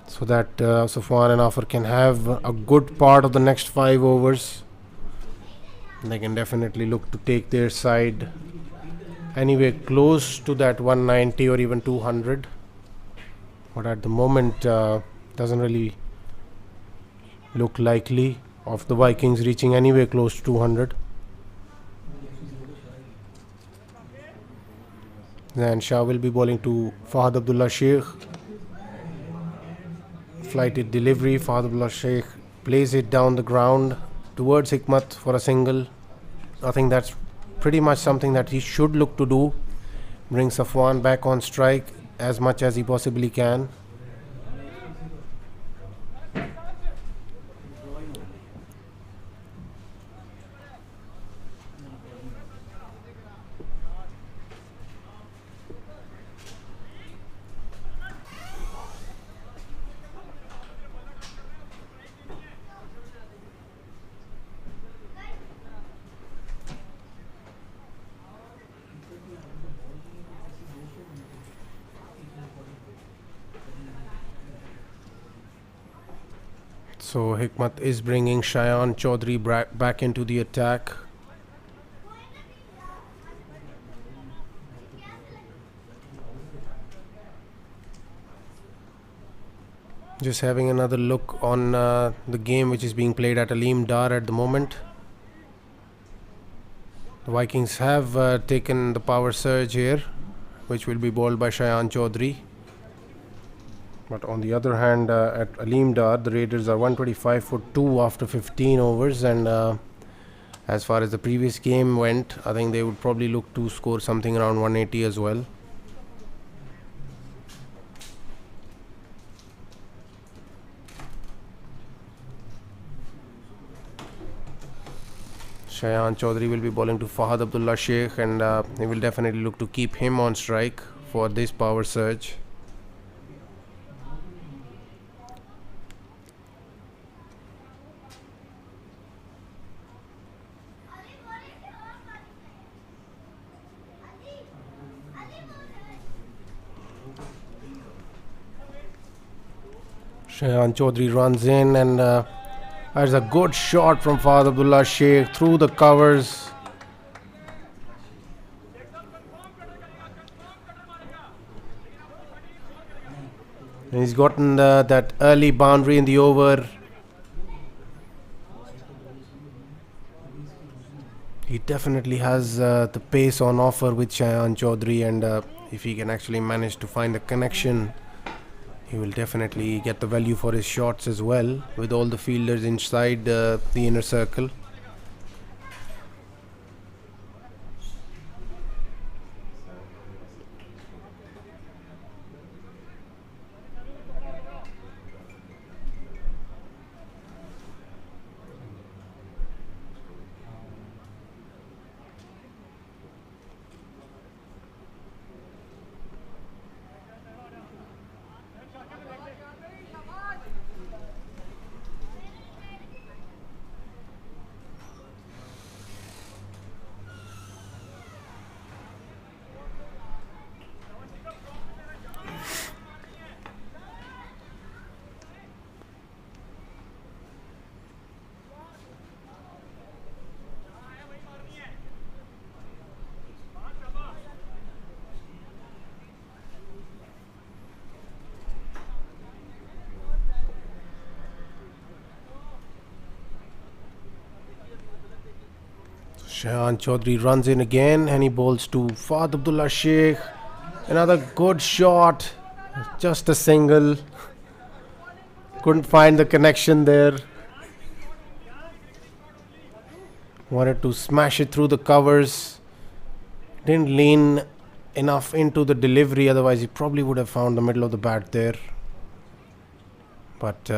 S4: so that Safwan and Afar can have a good part of the next 5 overs. They can definitely look to take their side anywhere close to that 190 or even 200. But at the moment, doesn't really look likely of the Vikings reaching anywhere close to 200. Then Shah will be bowling to Fahad Abdullah Sheikh. Flighted delivery. Fahad Abdullah Sheikh plays it down the ground towards Hikmat for a single. I think that's pretty much something that he should look to do. Bring Safwan back on strike as much as he possibly can. So Hikmat is bringing Shayan Chaudhary back into the attack. Just having another look on the game which is being played at Aleem Dar at the moment. The The Vikings have taken the power surge here, which will be bowled by Shayan Chaudhary. But on the other hand, at Aleem Dar, the Raiders are 125 for 2 after 15 overs, and as far as the previous game went, I think they would probably look to score something around 180 as well. Shayan Chaudhary will be bowling to Fahad Abdullah Sheikh, and he will definitely look to keep him on strike for this power surge. Shayan Chaudhary runs in, and there's a good shot from Fahad Abdullah Sheikh through the covers. And he's gotten that early boundary in the over. He definitely has the pace on offer with Shayan Chaudhary, and if he can actually manage to find the connection, he will definitely get the value for his shots as well, with all the fielders inside the inner circle. Shayan Chaudhary runs in again, and he bowls to Fahad Abdullah Sheikh. Another good shot, just a single. Couldn't find the connection there. Wanted to smash it through the covers. Didn't lean enough into the delivery, otherwise he probably would have found the middle of the bat there. But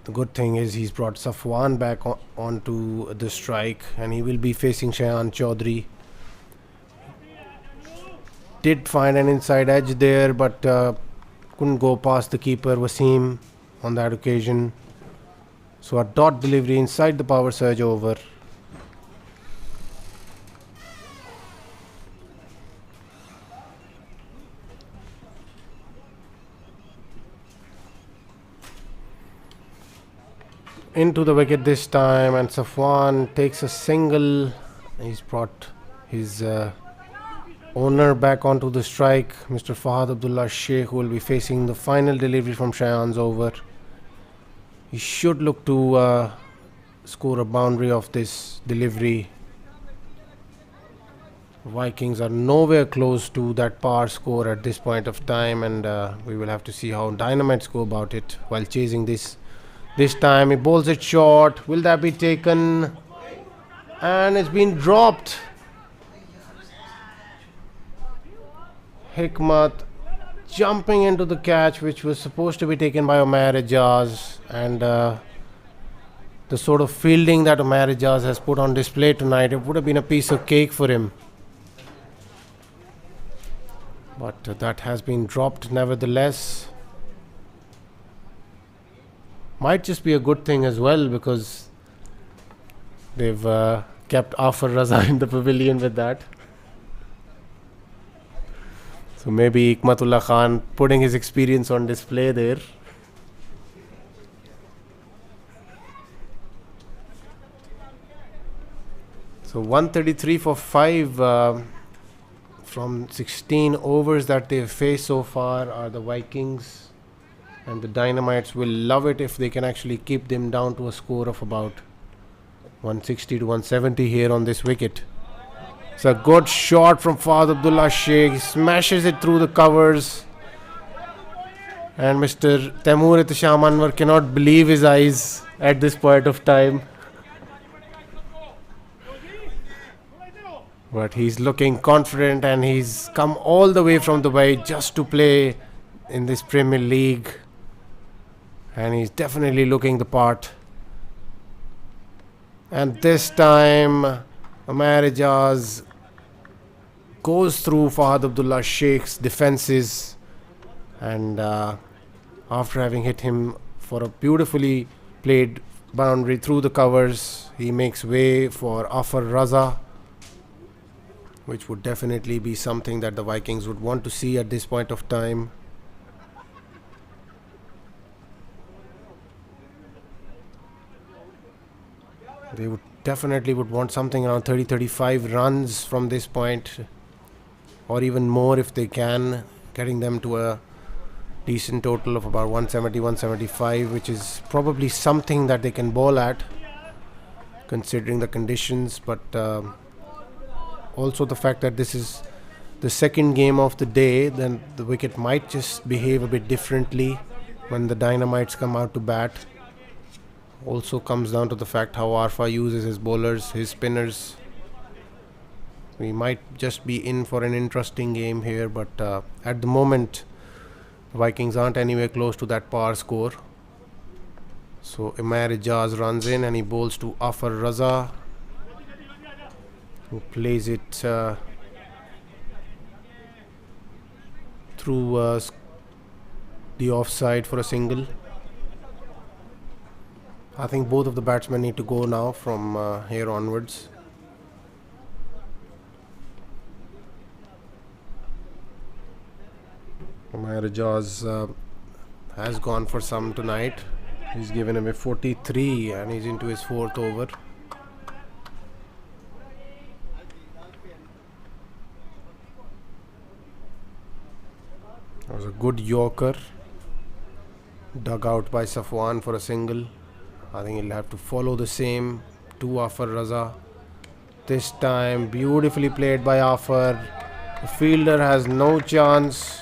S4: the good thing is he's brought Safwan back onto the strike, and he will be facing Shayan Chaudhary. Did find an inside edge there, but couldn't go past the keeper Wasim on that occasion. So a dot delivery inside the power surge over. Into the wicket this time, and Safwan takes a single. He's brought his owner back onto the strike. Mr. Fahad Abdullah Sheikh, who will be facing the final delivery from Shayan's over. He should look to score a boundary off this delivery. Vikings are nowhere close to that par score at this point of time, and we will have to see how Dynamites go about it while chasing this. This time he bowls it short. Will that be taken? And it's been dropped. Hikmat jumping into the catch, which was supposed to be taken by Umair Ijaz, and the sort of fielding that Umair Ijaz has put on display tonight, it would have been a piece of cake for him. But that has been dropped nevertheless. Might just be a good thing as well, because they've kept Afar Raza in the pavilion with that. So maybe Hikmatullah Khan putting his experience on display there. So 133 for 5 from 16 overs that they've faced so far are the Vikings. And the Dynamites will love it if they can actually keep them down to a score of about 160 to 170 here on this wicket. It's a good shot from Fahad Abdullah Sheikh. He smashes it through the covers. And Mr. Taimur Ihtisham Anwar cannot believe his eyes at this point of time. But he's looking confident and he's come all the way from Dubai just to play in this Premier League. And he's definitely looking the part. And this time, Amar Ijaz goes through Fahad Abdullah Sheikh's defenses. And after having hit him for a beautifully played boundary through the covers, he makes way for Afar Raza, which would definitely be something that the Vikings would want to see at this point of time. They would definitely want something around 30-35 runs from this point, or even more if they can, getting them to a decent total of about 170-175, which is probably something that they can bowl at considering the conditions. But also the fact that this is the second game of the day, then the wicket might just behave a bit differently when the Dynamites come out to bat. Also comes down to the fact how Arfa uses his bowlers, his spinners. We might just be in for an interesting game here, but at the moment the Vikings aren't anywhere close to that par score. So Amar Ijaz runs in and he bowls to Afar Raza, who plays it through the offside for a single. I think both of the batsmen need to go now from here onwards. Amar Ijaz has gone for some tonight. He's given away 43 and he's into his fourth over. That was a good Yorker, dug out by Safwan for a single. I think he'll have to follow the same to Afar Raza. This time beautifully played by Afar. The fielder has no chance.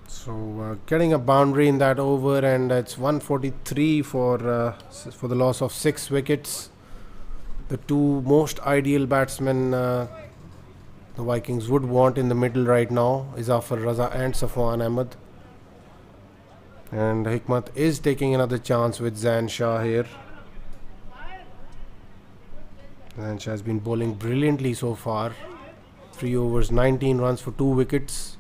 S4: So getting a boundary in that over, and it's 143 for the loss of 6 wickets. The two most ideal batsmen the Vikings would want in the middle right now is Afar Raza and Safwan Ahmed. And Hikmat is taking another chance with Zain Shah here. Zain Shah has been bowling brilliantly so far. 3 overs, 19 runs for 2 wickets.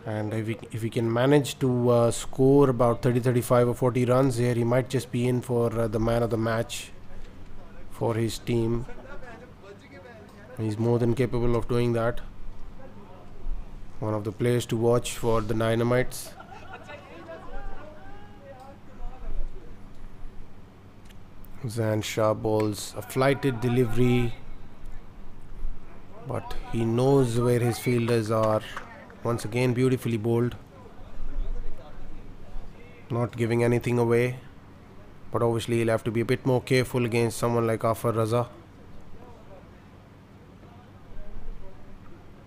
S4: And if he can manage to score about 30-35 or 40 runs here, he might just be in for the man of the match for his team. He's more than capable of doing that. One of the players to watch for the Dynamites. Zain Shah bowls a flighted delivery, but he knows where his fielders are. Once again beautifully bowled, not giving anything away, but obviously he'll have to be a bit more careful against someone like Afar Raza.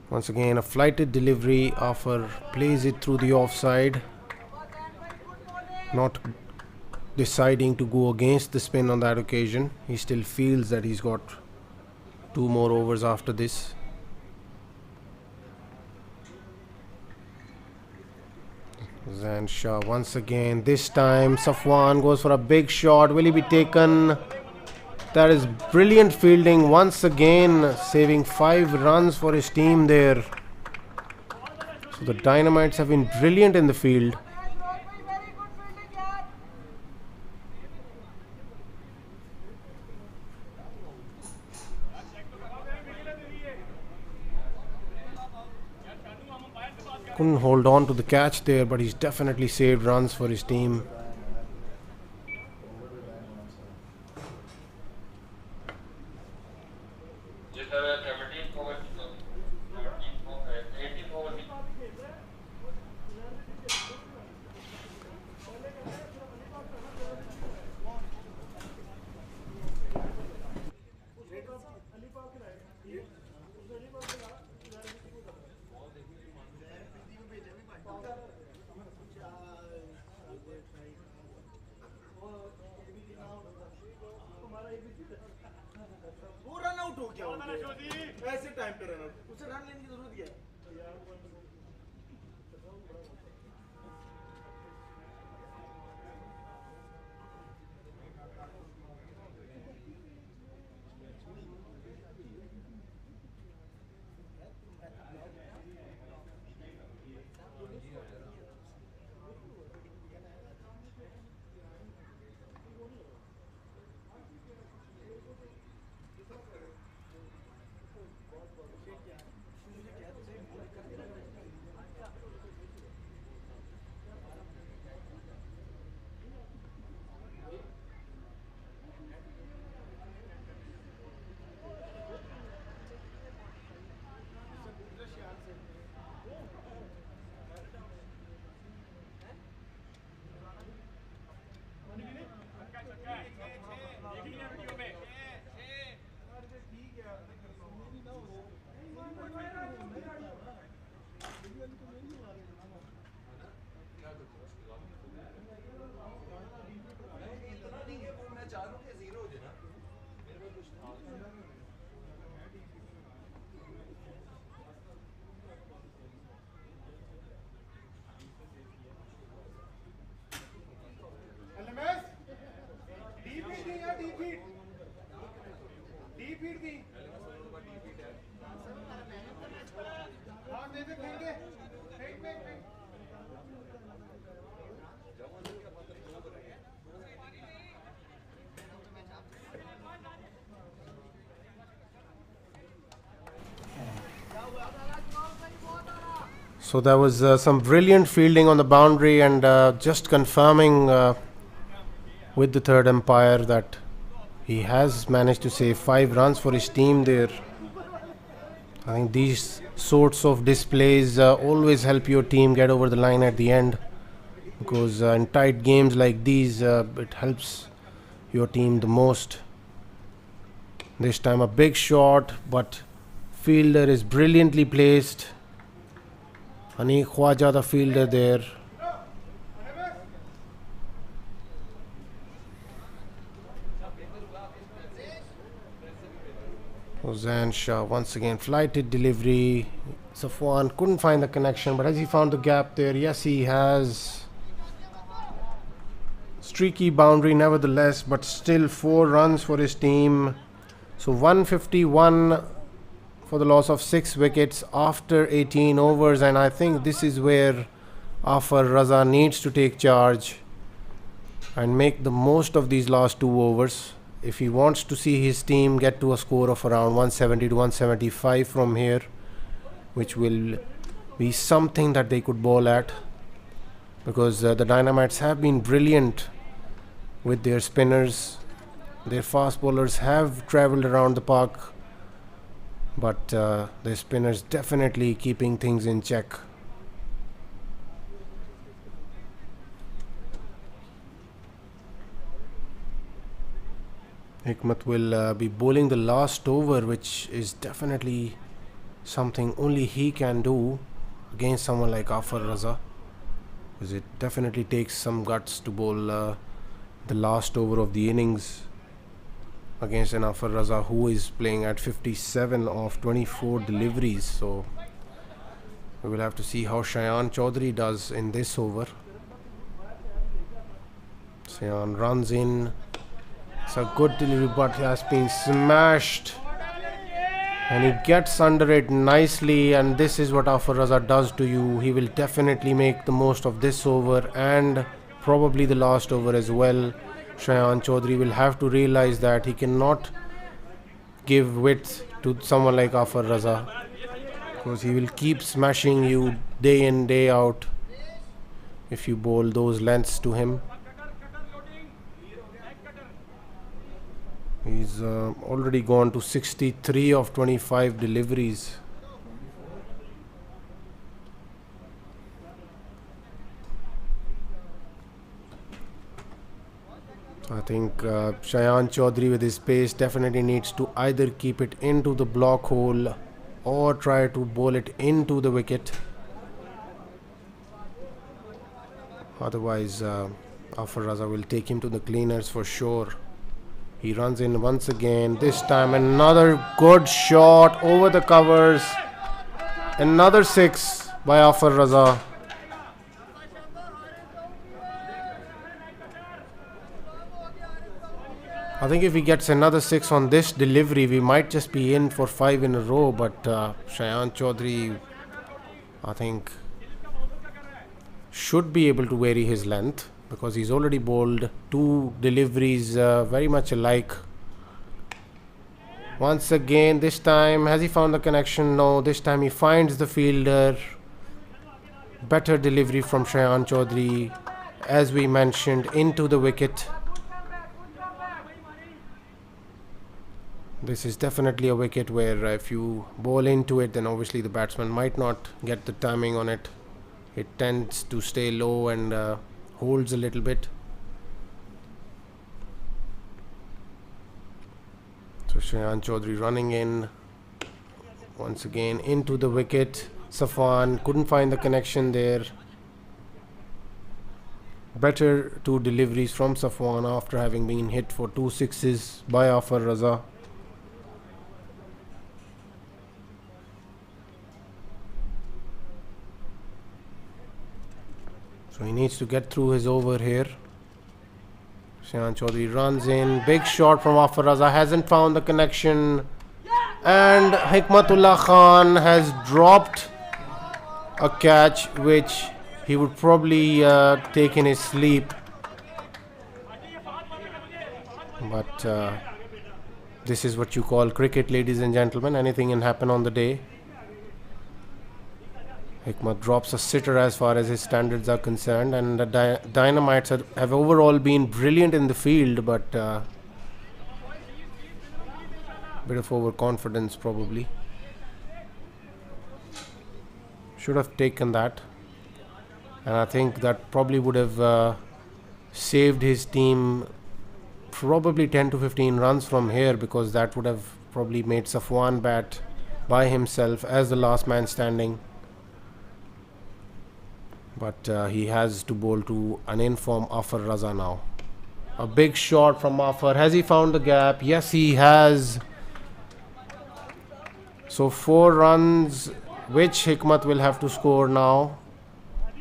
S4: Once again a flighted delivery. Afar plays it through the offside, not deciding to go against the spin on that occasion. He still feels that he's got 2 more overs after this. Zain Shah once again. This time Safwan goes for a big shot. Will he be taken? That is brilliant fielding once again, saving 5 runs for his team there. So the Dynamites have been brilliant in the field. Couldn't hold on to the catch there, but he's definitely saved runs for his team.
S5: वो run out हो गया ऐसे time पे run out उसे run लेने की जरूरत क्या है
S4: So there was some brilliant fielding on the boundary, and just confirming with the third umpire that he has managed to save 5 runs for his team there. I think these sorts of displays always help your team get over the line at the end, because in tight games like these it helps your team the most. This time a big shot, but fielder is brilliantly placed. Ani Khwaja, the fielder there. Hossein Shah once again flighted delivery. Safwan couldn't find the connection, but has he found the gap there? Yes, he has. Streaky boundary nevertheless, but still 4 runs for his team. So 151 for the loss of 6 wickets after 18 overs, and I think this is where Afar Raza needs to take charge and make the most of these last 2 overs if he wants to see his team get to a score of around 170 to 175 from here, which will be something that they could bowl at, because the Dynamites have been brilliant with their spinners. Their fast bowlers have travelled around the park, but the spinners definitely keeping things in check. Hikmat will be bowling the last over, which is definitely something only he can do against someone like Afar Raza, because it definitely takes some guts to bowl the last over of the innings against an Afar Raza who is playing at 57 of 24 deliveries. So we will have to see how Shayan Chaudhary does in this over. Shayan runs in. It's a good delivery, but has been smashed, and he gets under it nicely, and this is what Afar Raza does to you. He will definitely make the most of this over and probably the last over as well. Shayan Chaudhary will have to realize that he cannot give width to someone like Afar Raza, because he will keep smashing you day in day out if you bowl those lengths to him. He's already gone to 63 of 25 deliveries. I think Shayan Chaudhary with his pace definitely needs to either keep it into the block hole or try to bowl it into the wicket. Otherwise, Afar Raza will take him to the cleaners for sure He runs in once again. This time another good shot over the covers. Another 6 by Afar Raza. I think if he gets another 6 on this delivery, we might just be in for 5 in a row. But Shayan Chaudhary, I think, should be able to vary his length, because he's already bowled 2 deliveries very much alike. Once again, this time, has he found the connection? No, this time he finds the fielder. Better delivery from Shayan Chaudhary, as we mentioned, into the wicket. This is definitely a wicket where if you bowl into it, then obviously the batsman might not get the timing on it. It tends to stay low and holds a little bit. So Shayan Chaudhary running in once again into the wicket. Safwan couldn't find the connection there. Better 2 deliveries from Safwan after having been hit for 2 sixes by Afar Raza. So he needs to get through his over here. Shayan Chaudhary runs in. Big shot from Afar Raza. Hasn't found the connection. And Hikmatullah Khan has dropped a catch which he would probably take in his sleep. But this is what you call cricket, ladies and gentlemen. Anything can happen on the day. Hikmat drops a sitter as far as his standards are concerned, and the Dynamites have overall been brilliant in the field, but bit of overconfidence probably. Should have taken that, and I think that probably would have saved his team probably 10 to 15 runs from here, because that would have probably made Safwan bat by himself as the last man standing. But he has to bowl to an in-form Afar Raza now. A big shot from Afar. Has he found the gap? Yes, he has. So 4 runs, which Hikmat will have to score now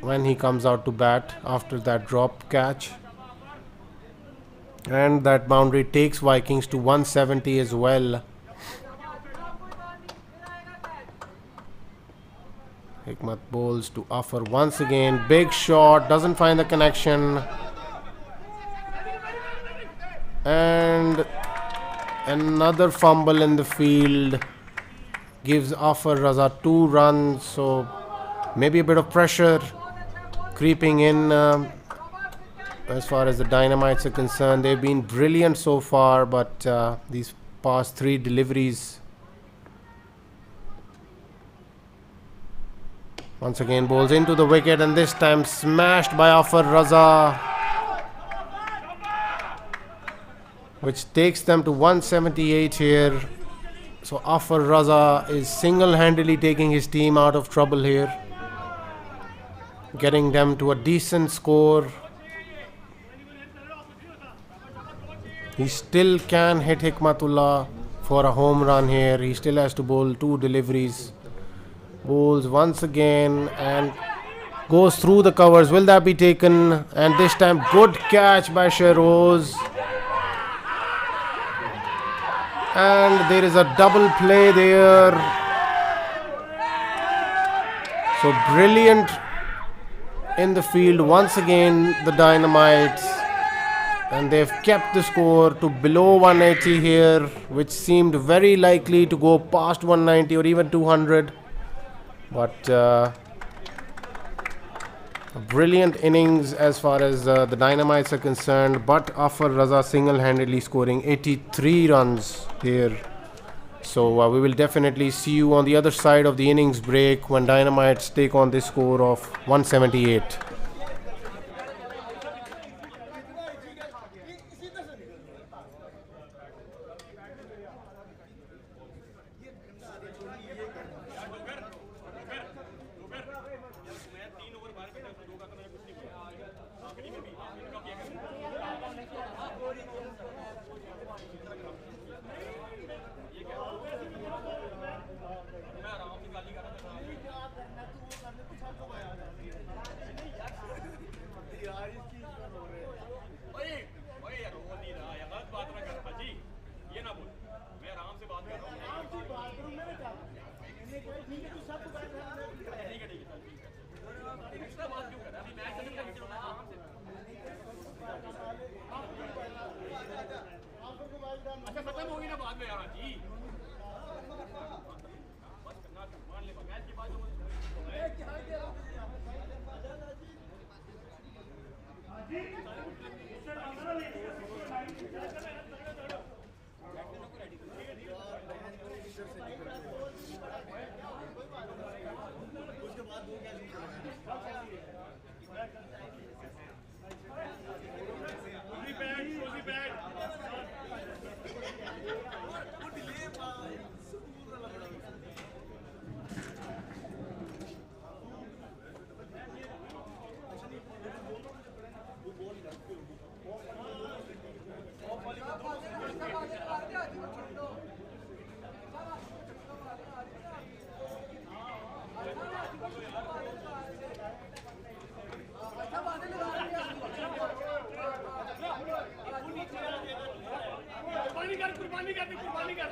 S4: when he comes out to bat after that drop catch. And that boundary takes Vikings to 170 as well. Hikmat bowls to Afar once again. Big shot, doesn't find the connection. And another fumble in the field gives Afar Raza 2 runs. So maybe a bit of pressure creeping in as far as the Dynamites are concerned. They've been brilliant so far, but these past 3 deliveries. Once again bowls into the wicket, and this time smashed by Afar Raza, which takes them to 178 here. So Afar Raza is single-handedly taking his team out of trouble here, getting them to a decent score. He still can hit Hikmatullah for a home run here. He still has to bowl 2 deliveries. Bowls once again and goes through the covers. Will that be taken? And this time good catch by Shehroz. And there is a double play there. So brilliant in the field once again, the Dynamites. And they've kept the score to below 180 here, which seemed very likely to go past 190 or even 200. But a brilliant innings as far as the Dynamites are concerned. But Afar Raza single-handedly scoring 83 runs here. So we will definitely see you on the other side of the innings break when Dynamites take on this score of 178.
S1: ना बाद में यार जी बस करना मान ले match के बाद
S5: उसके बाद वो क्या कुर्बानी कर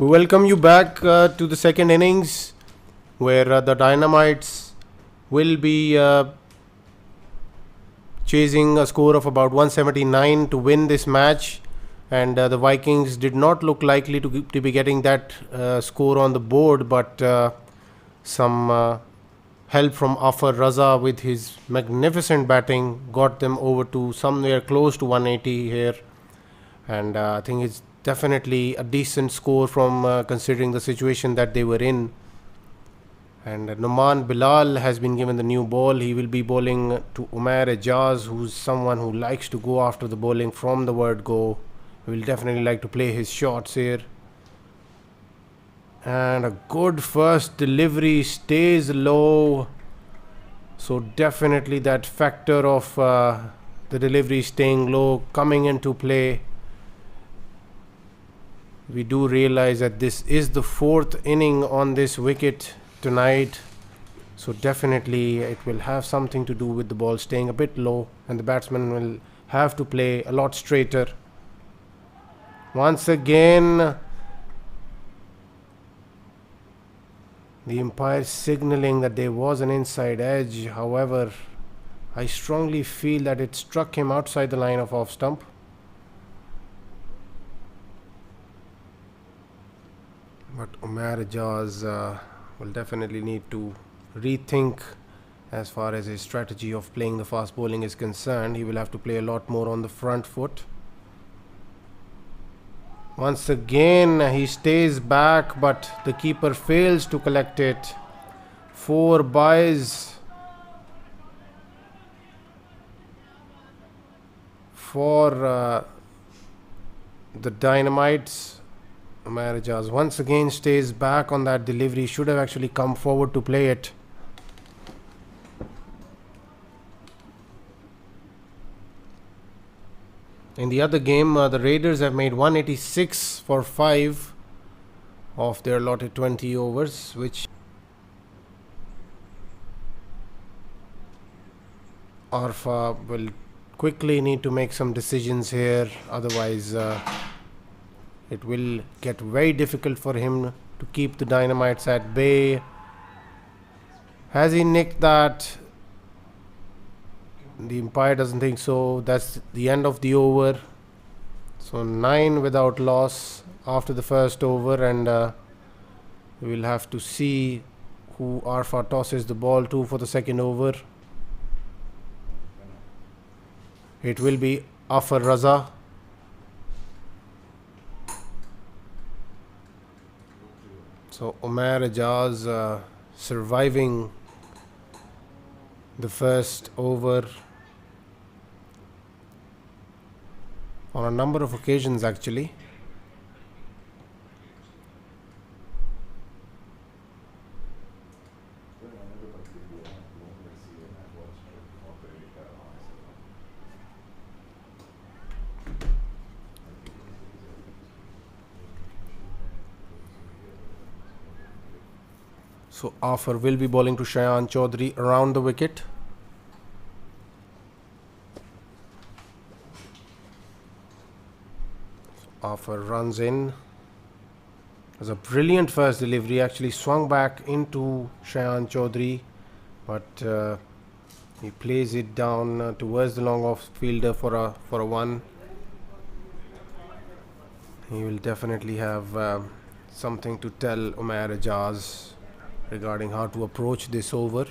S4: We welcome you back to the second innings, where the Dynamites will be chasing a score of about 179 to win this match, and the Vikings did not look likely to be getting that score on the board, but some help from Afar Raza with his magnificent batting got them over to somewhere close to 180 here, and I think it's definitely a decent score from considering the situation that they were in. And Noman Bilal has been given the new ball. He will be bowling to Umair Ejaz, who's someone who likes to go after the bowling from the word go. He will definitely like to play his shots here. And a good first delivery, stays low. So definitely that factor of the delivery staying low coming into play. We do realize that this is the fourth inning on this wicket tonight, so definitely it will have something to do with the ball staying a bit low, and the batsman will have to play a lot straighter. Once again, the umpire signaling that there was an inside edge. However, I strongly feel that it struck him outside the line of off stump. But Umair Ejaz will definitely need to rethink as far as his strategy of playing the fast bowling is concerned. He will have to play a lot more on the front foot. Once again, he stays back, but the keeper fails to collect it. 4 byes for the Dynamites. Umair Ejaz once again stays back on that delivery. Should have actually come forward to play it. In the other game, the Raiders have made 186 for 5 of their allotted 20 overs, which Arfa will quickly need to make some decisions here. Otherwise, it will get very difficult for him to keep the Dynamites at bay. Has he nicked that? The umpire doesn't think so. That's the end of the over. So 9 without loss after the first over, and we will have to see who Arfa tosses the ball to for the second over. It will be Afar Raza. So Umair Ejaz surviving the first over on a number of occasions actually. So Afar will be bowling to Shayan Chaudhary around the wicket. Afar runs in. It was a brilliant first delivery, actually swung back into Shayan Chaudhary, but he plays it down towards the long off fielder for a one. He will definitely have something to tell Umair Ejaz regarding how to approach this over.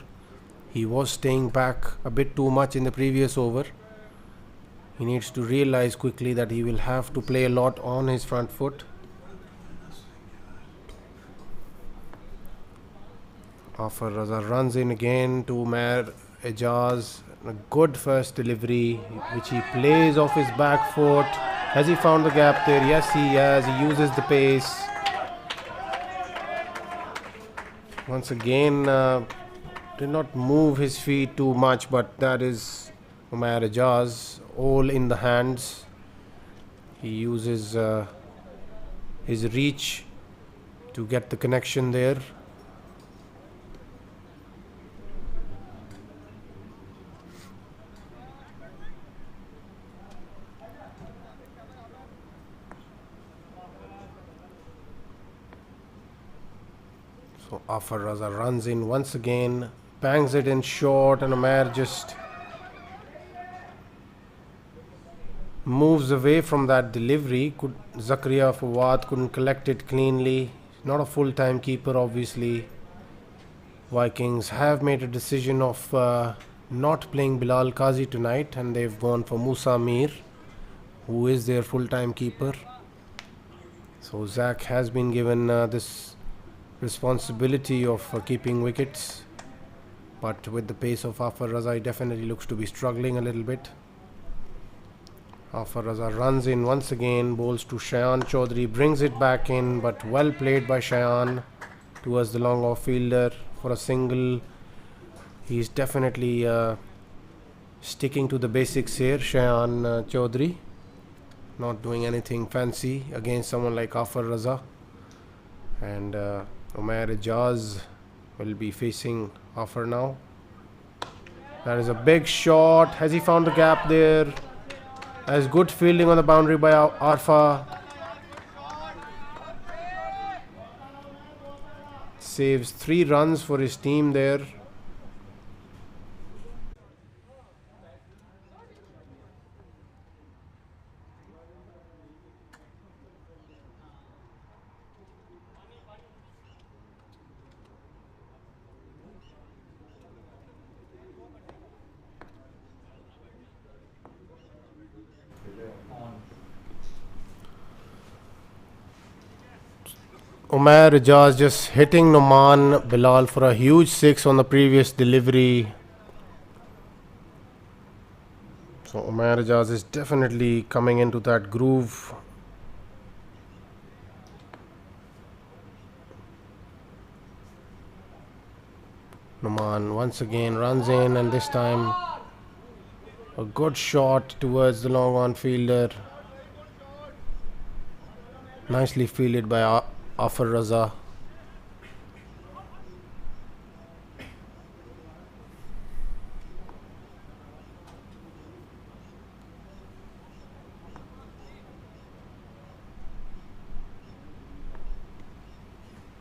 S4: He was staying back a bit too much in the previous over. He needs to realize quickly that he will have to play a lot on his front foot. Afar Raza runs in again to Umair Ejaz. A good first delivery, which he plays off his back foot. Has he found the gap there? Yes, he has. He uses the pace. Once again, did not move his feet too much, but that is Umair Ejaz, all in the hands. He uses his reach to get the connection there. So Afar Raza runs in once again, bangs it in short, and Umair just moves away from that delivery. Zakaria Fawad couldn't collect it cleanly. Not a full-time keeper, obviously. Vikings have made a decision of not playing Bilal Qazi tonight, and they've gone for Musa Mir, who is their full-time keeper. So Zach has been given this responsibility of keeping wickets, but with the pace of Afar Raza, he definitely looks to be struggling a little bit. Afar Raza runs in once again, bowls to Shayan Chaudhary, brings it back in, but well played by Shayan towards the long off fielder for a single. He's definitely sticking to the basics here, Shayan Chaudhary, not doing anything fancy against someone like Afar Raza. And Umair Ijaz will be facing Afar now. That is a big shot. Has he found the gap there? As good fielding on the boundary by Arfa. Saves 3 runs for his team there. Umair Ijaz just hitting Noman Bilal for a huge 6 on the previous delivery. So Umair Ijaz is definitely coming into that groove. Noman once again runs in, and this time a good shot towards the long on fielder. Nicely fielded by Afar Raza.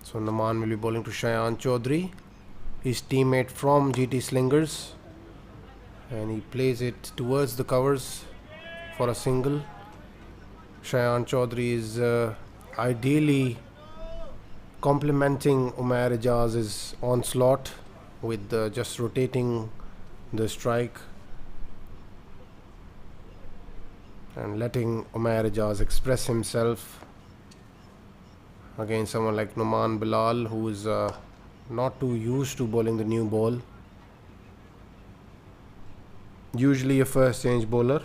S4: So Naman will be bowling to Shayan Chaudhary, his teammate from GT Slingers, and he plays it towards the covers for a single. Shayan Chaudhary is ideally complementing Umair Ijaz's onslaught with just rotating the strike and letting Umair Ijaz express himself against someone like Noman Bilal, who is not too used to bowling the new ball. Usually a first change bowler.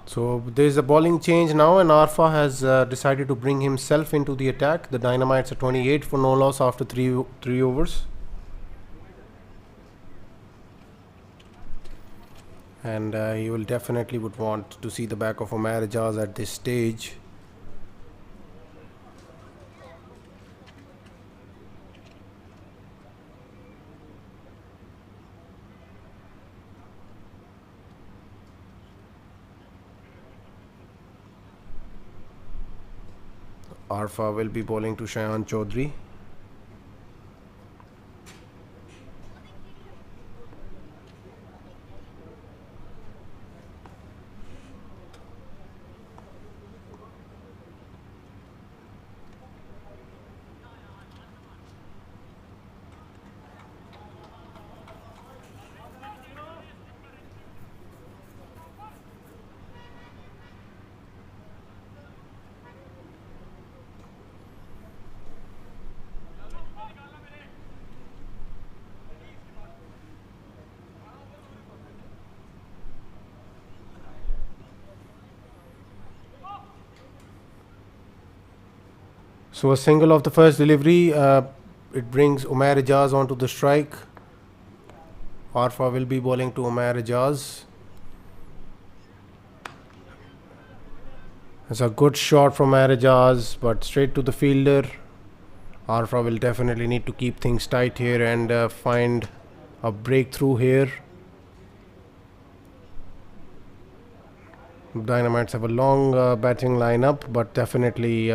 S4: So there's a bowling change now, and Arfa has decided to bring himself into the attack. The Dynamites are 28 for no loss after three overs. And he will definitely would want to see the back of Umair Ijaz at this stage. Arfa will be bowling to Shayan Chaudhary. So a single of the first delivery, it brings Umair Ijaz onto the strike. Arfa will be bowling to Umair Ijaz. It's a good shot from Umair Ijaz, but straight to the fielder. Arfa will definitely need to keep things tight here and find a breakthrough here. Dynamites have a long batting lineup, but definitely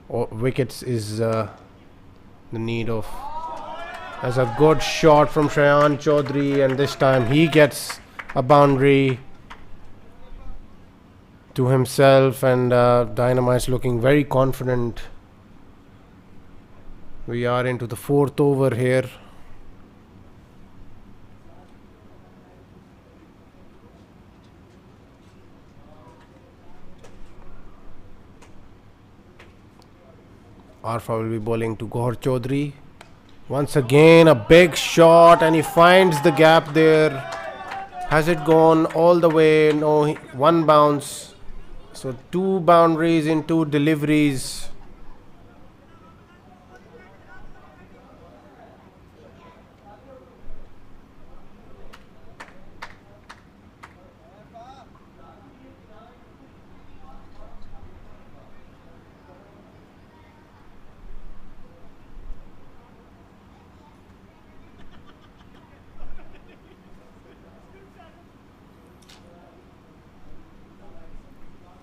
S4: wickets is the need of. That's a good shot from Shayan Chaudhary, and this time he gets a boundary to himself, and Dynamites looking very confident. We are into the fourth over here. Arfa will be bowling to Gohar Chaudhary. Once again, a big shot, and he finds the gap there. Has it gone all the way? No, one bounce. So 2 boundaries in 2 deliveries.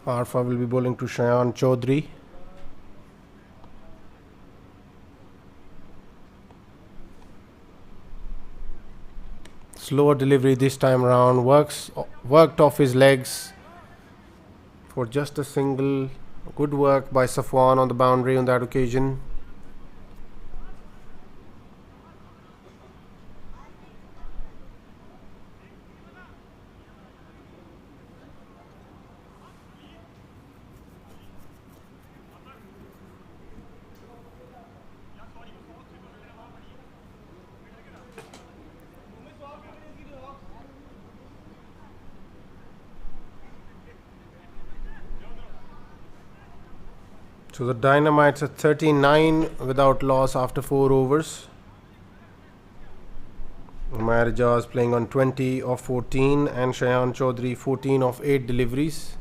S4: Arfa will be bowling to Shayan Chaudhary. Slower delivery this time around. Worked off his legs for just a single. Good work by Safwan on the boundary on that occasion. So the Dynamites at 39 without loss after 4 overs. Umair Ijaz playing on 20 of 14 and Shayan Chaudhary 14 of 8 deliveries.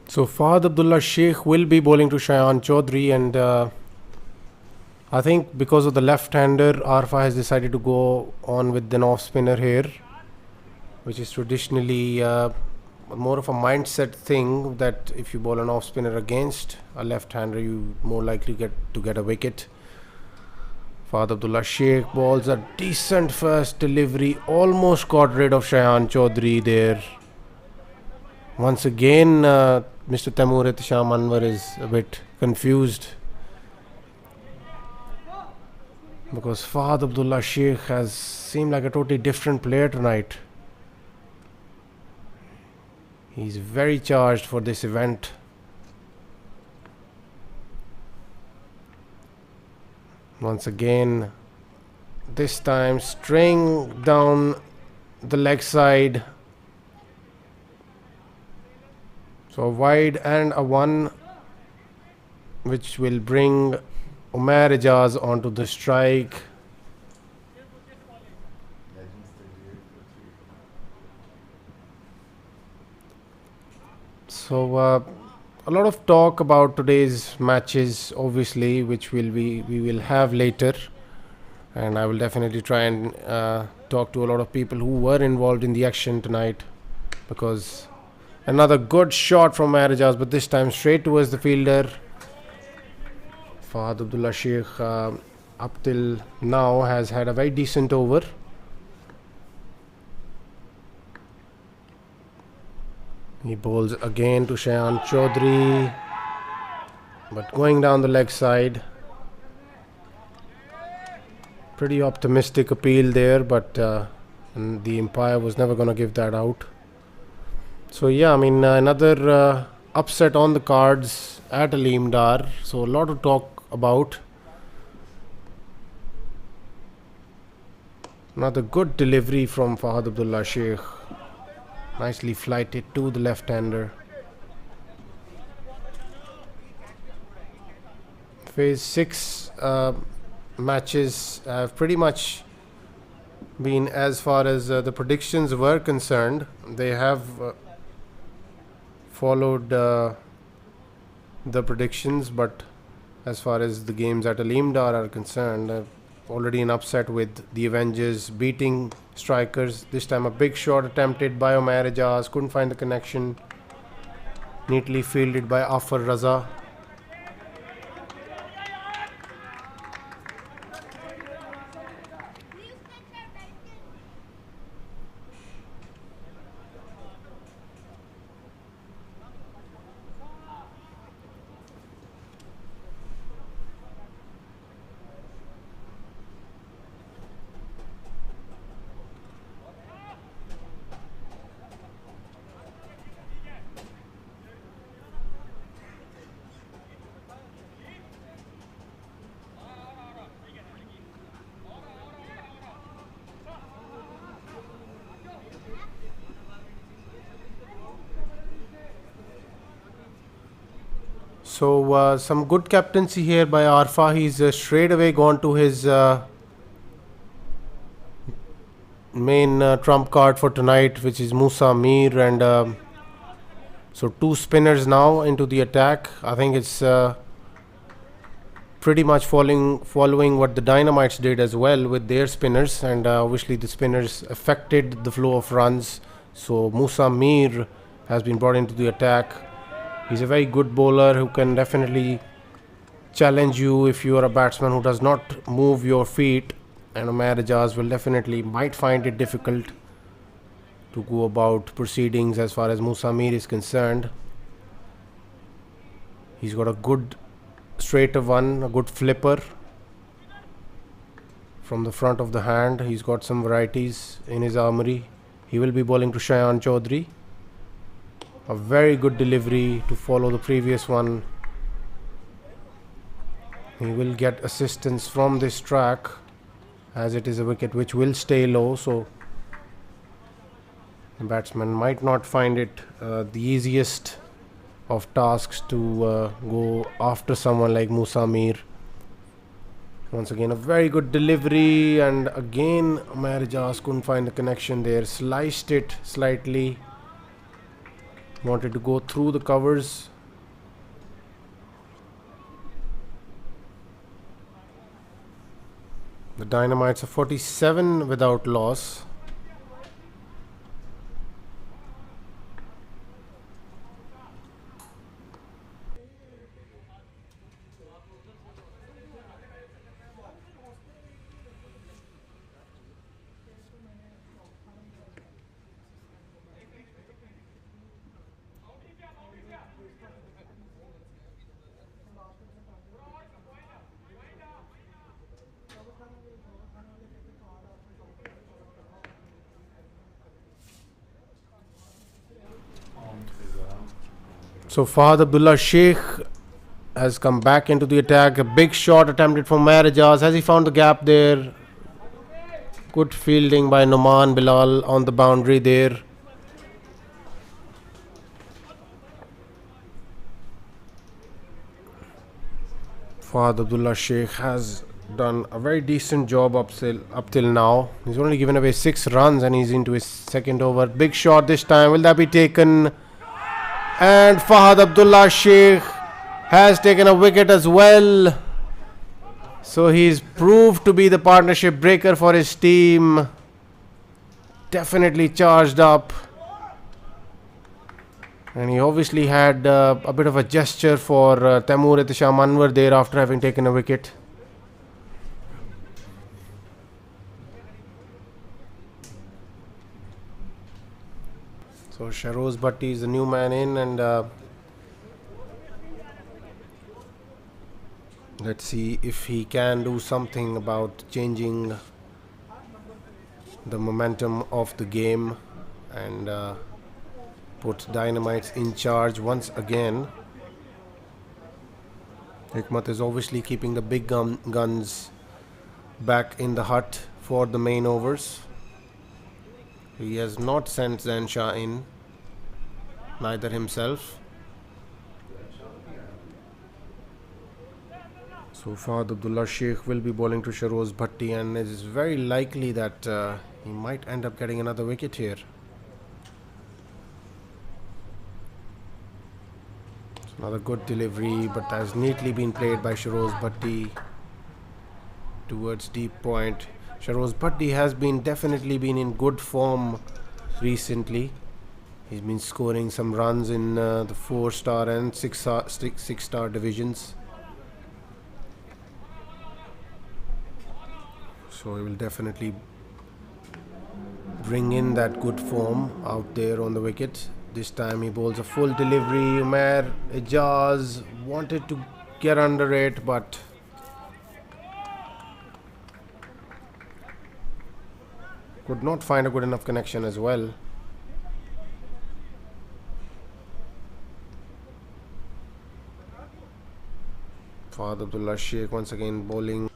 S4: So Fahad Abdullah Sheikh will be bowling to Shayan Chaudhary, and I think because of the left-hander, Arfa has decided to go on with an off-spinner here, which is traditionally more of a mindset thing, that if you bowl an off-spinner against a left-hander, you more likely get a wicket. Fahad Abdullah Sheikh bowls a decent first delivery, almost got rid of Shayan Chaudhary there. Once again, Mr. Taimur Ihtisham Anwar is a bit confused, because Fahad Abdullah Sheikh has seemed like a totally different player tonight. He's very charged for this event. Once again, this time straying down the leg side. So a wide and a 1, which will bring Umair Ijaz onto the strike. So a lot of talk about today's matches, obviously, which we will have later. And I will definitely try and talk to a lot of people who were involved in the action tonight, because another good shot from Maharajas, but this time straight towards the fielder. Fahad Abdullah Sheikh up till now has had a very decent over. He bowls again to Shayan Chaudhary, but going down the leg side. Pretty optimistic appeal there, but and the umpire was never going to give that out. So yeah, I mean, another upset on the cards at Aleem Dar. So a lot to talk about. Another good delivery from Fahad Abdullah Sheikh. Nicely flighted to the left-hander. Phase 6 matches have pretty much been, as far as the predictions were concerned, they have followed the predictions, but as far as the games at Aleem Dar are concerned, already an upset with the Avengers beating Strikers. This time a big shot attempted by Umair Ijaz, couldn't find the connection, neatly fielded by Afar Raza. So some good captaincy here by Arfa. He's straight away gone to his main trump card for tonight, which is Musa Mir, and so two spinners now into the attack. I think it's pretty much following what the Dynamites did as well with their spinners, and obviously the spinners affected the flow of runs. So Musa Mir has been brought into the attack. He's a very good bowler who can definitely challenge you if you are a batsman who does not move your feet, and Umair Ijaz will definitely might find it difficult to go about proceedings as far as Musa Mir is concerned. He's got a good straighter one, a good flipper from the front of the hand. He's got some varieties in his armory. He will be bowling to Shayan Chaudhary. A very good delivery to follow the previous one. He will get assistance from this track, as it is a wicket which will stay low, so the batsman might not find it the easiest of tasks to go after someone like Musa Mir. Once again a very good delivery, and again Umair Ijaz couldn't find the connection there, sliced it slightly, wanted to go through the covers. The Dynamites are 47 without loss. So Fahad Abdullah Sheikh has come back into the attack. A big shot attempted from Umair Ijaz. Has he found the gap there? Good fielding by Noman Bilal on the boundary there. Fahad Abdullah Sheikh has done a very decent job up till now. He's only given away 6 runs and he's into his second over. Big shot this time. Will that be taken? And Fahad Abdullah Sheikh has taken a wicket as well. So he's proved to be the partnership breaker for his team. Definitely charged up. And he obviously had a bit of a gesture for Taimur Ihtisham Anwar there after having taken a wicket. So Sharoz Bhatti is the new man in, and let's see if he can do something about changing the momentum of the game and put Dynamites in charge once again. Hikmat is obviously keeping the big guns back in the hut for the main overs. He has not sent Zain Shah in, neither himself. So Fahad Abdullah Sheikh will be bowling to Sharoz Bhatti, and it is very likely that he might end up getting another wicket here. It's another good delivery, but has neatly been played by Sharoz Bhatti towards deep point. Sharoz Bhatti has definitely been in good form recently. He's been scoring some runs in the 4-star and 6-star divisions. So he will definitely bring in that good form out there on the wicket. This time he bowls a full delivery. Umair Ijaz wanted to get under it, but could not find a good enough connection as well. Fahad Abdullah Sheikh once again bowling.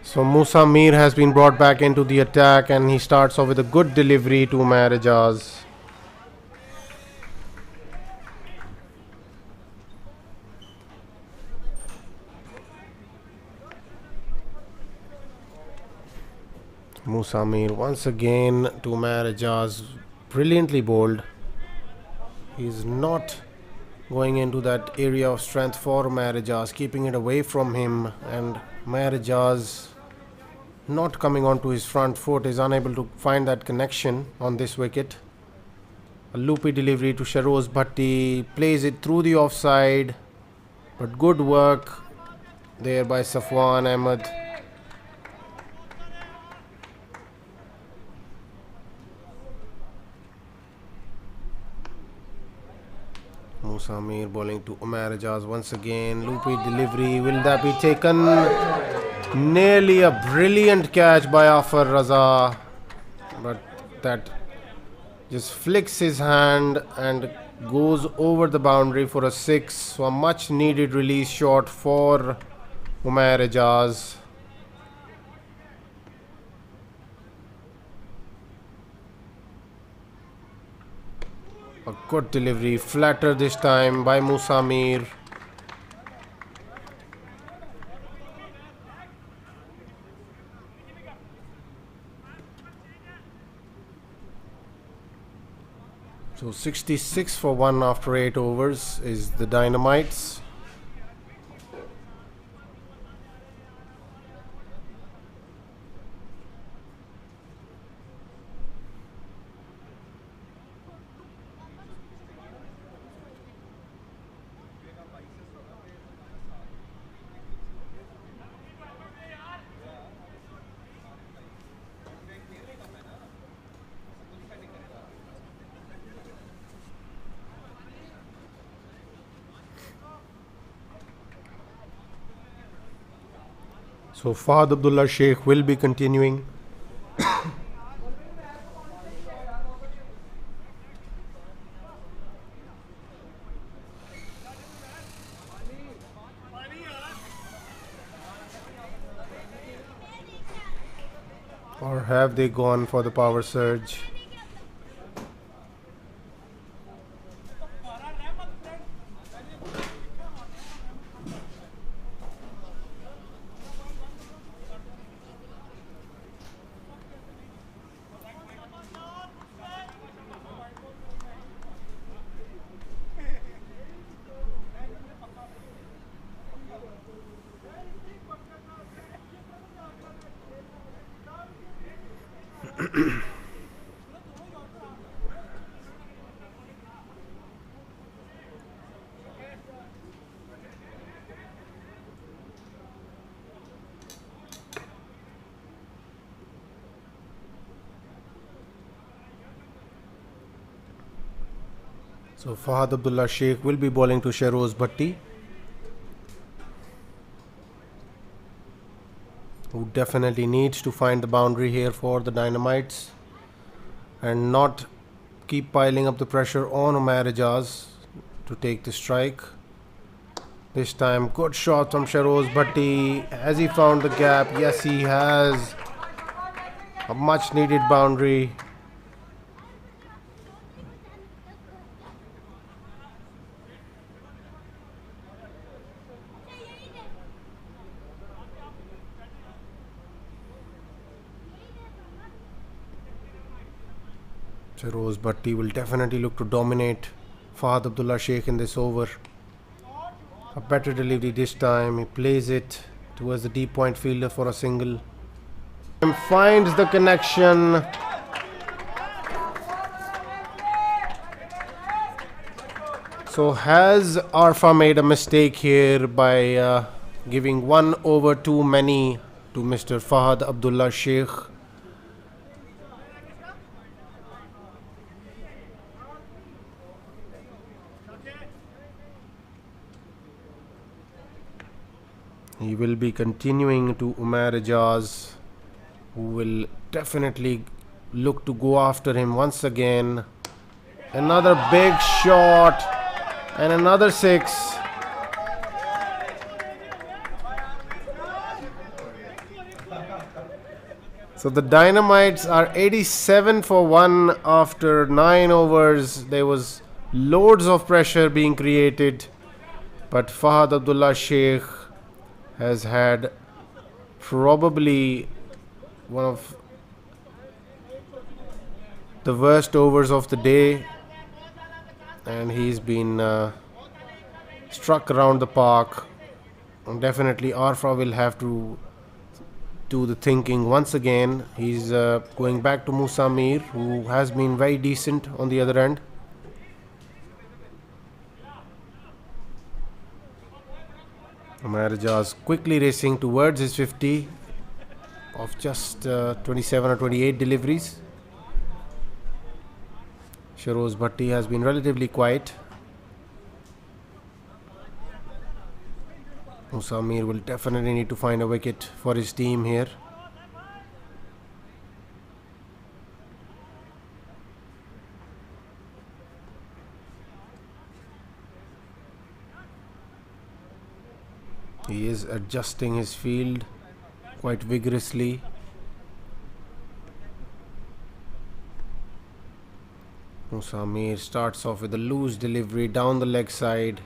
S4: So Musa Mir has been brought back into the attack, and he starts off with a good delivery to Umair Ijaz. Musa Mir once again to Umair Ijaz, brilliantly bowled. He's not going into that area of strength for Umair Ijaz, keeping it away from him, and Umair Ijaz not coming onto his front foot, is unable to find that connection on this wicket. A loopy delivery to Sharoz Bhatti, plays it through the offside, but good work there by Safwan Ahmed. Musa Mir bowling to Umair Ijaz once again, loopy delivery, will that be taken? Nearly a brilliant catch by Afar Raza, but that just flicks his hand and goes over the boundary for a 6. So a much needed release shot for Umair Ijaz. A good delivery, flatter this time by Musa Mir. So 66 for 1 after 8 overs is the Dynamites. So Fahad Abdullah Sheikh will be continuing. Or have they gone for the power surge? So Fahad Abdullah Sheikh will be bowling to Shehroz Bhatti, who definitely needs to find the boundary here for the Dynamites and not keep piling up the pressure on Umair Ijaz to take the strike. This time, good shot from Shehroz Bhatti. Has he found the gap? Yes, he has. A much needed boundary. Shehroz Bhatti will definitely look to dominate Fahad Abdullah Sheikh in this over. A better delivery this time. He plays it towards the deep point fielder for a single. And finds the connection. So has Arfa made a mistake here by giving one over too many to Mr. Fahad Abdullah Sheikh? He will be continuing to Umair Ijaz, who will definitely look to go after him once again. Another big shot and another six. So the Dynamites are 87 for 1 after 9 overs. There was loads of pressure being created, but Fahad Abdullah Sheikh has had probably one of the worst overs of the day, and he's been struck around the park. And definitely Arfa will have to do the thinking once again. He's going back to Musa Mir, who has been very decent on the other end. Umair Ijaz quickly racing towards his 50 of just 27 or 28 deliveries. Shehroz Bhatti has been relatively quiet. Musa Mir will definitely need to find a wicket for his team here. He is adjusting his field quite vigorously. Musa Mir starts off with a loose delivery down the leg side.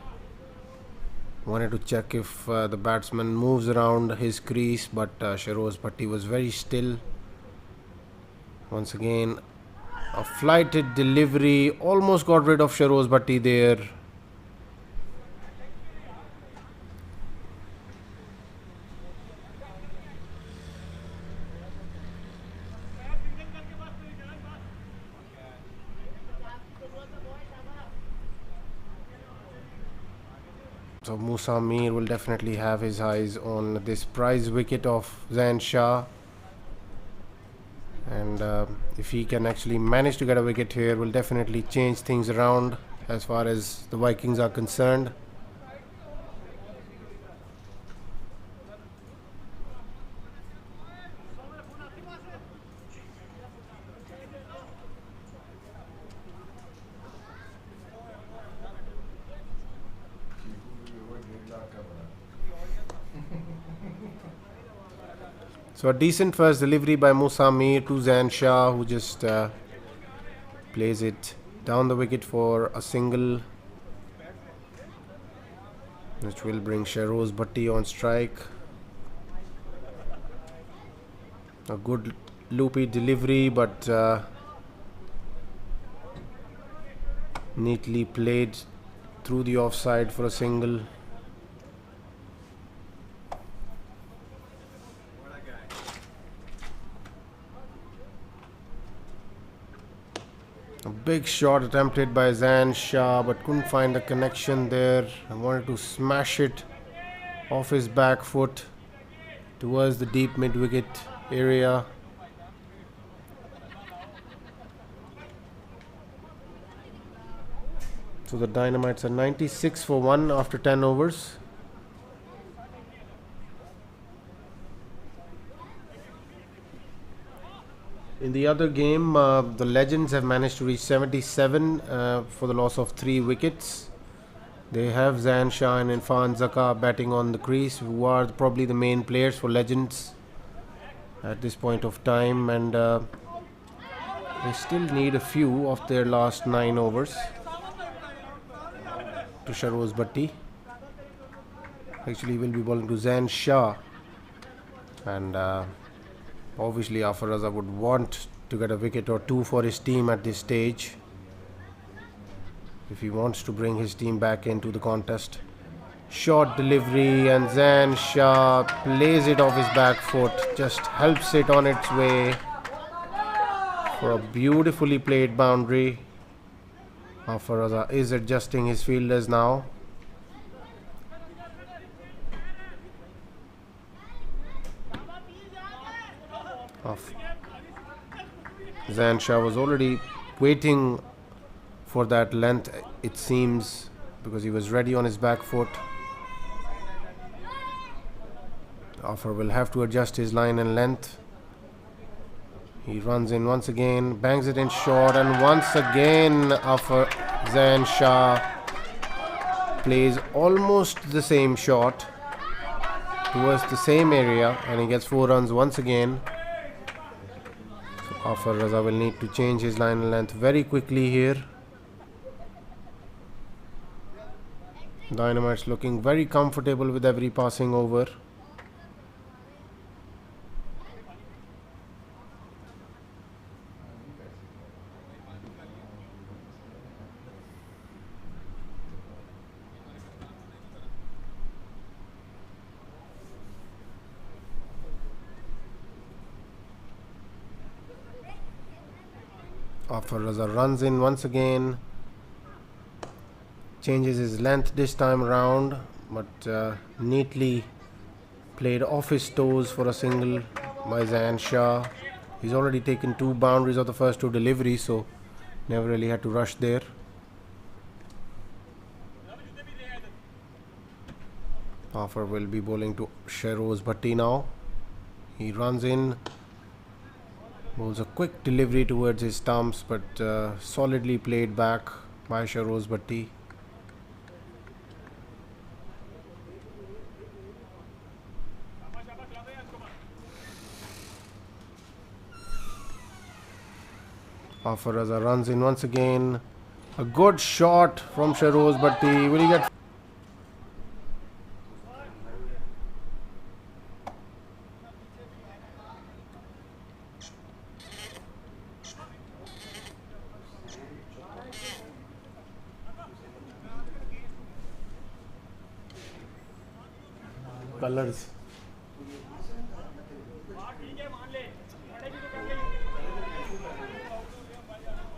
S4: Wanted to check if the batsman moves around his crease, but Shehroz Bhatti was very still. Once again, a flighted delivery. Almost got rid of Shehroz Bhatti there. So Musa Mir will definitely have his eyes on this prize wicket of Zain Shah, and if he can actually manage to get a wicket here, will definitely change things around as far as the Vikings are concerned. So a decent first delivery by Musa Mir to Zain Shah, who just plays it down the wicket for a single, which will bring Shehroz Bhatti on strike. A good loopy delivery, but neatly played through the offside for a single. Big shot attempted by Zan Shah, but couldn't find the connection there. I wanted to smash it off his back foot towards the deep mid-wicket area. So the Dynamites are 96 for 1 after 10 overs. In the other game, the Legends have managed to reach 77 for the loss of 3 wickets. They have Zan Shah and Irfan Zaka batting on the crease, who are probably the main players for Legends at this point of time, and they still need a few of their last 9 overs to Sharoz Bhatti. Actually, he will be bowling to Zan Shah, and obviously Afar Raza would want to get a wicket or 2 for his team at this stage if he wants to bring his team back into the contest. Short delivery, and Zan Shah plays it off his back foot, just helps it on its way for a beautifully played boundary. Afar Raza is adjusting his fielders now. Zan Shah was already waiting for that length, it seems, because he was ready on his back foot. Afar will have to adjust his line and length. He runs in once again, bangs it in short, and once again Zan Shah plays almost the same shot towards the same area, and he gets 4 runs once again. So Afar Raza will need to change his line and length very quickly here. Dynamites looking very comfortable with every passing over. Afar Raza runs in once again, changes his length this time around, but neatly played off his toes for a single by Zan Shah. He's already taken 2 boundaries of the first 2 deliveries, so never really had to rush there. Afar will be bowling to Sharoz Bhatti now. He runs in, bowls a quick delivery towards his stumps, but solidly played back by Sharoz Bhatti. Afar Raza runs in once again. A good shot from Sharoz Bhatti. Will he get... Colors.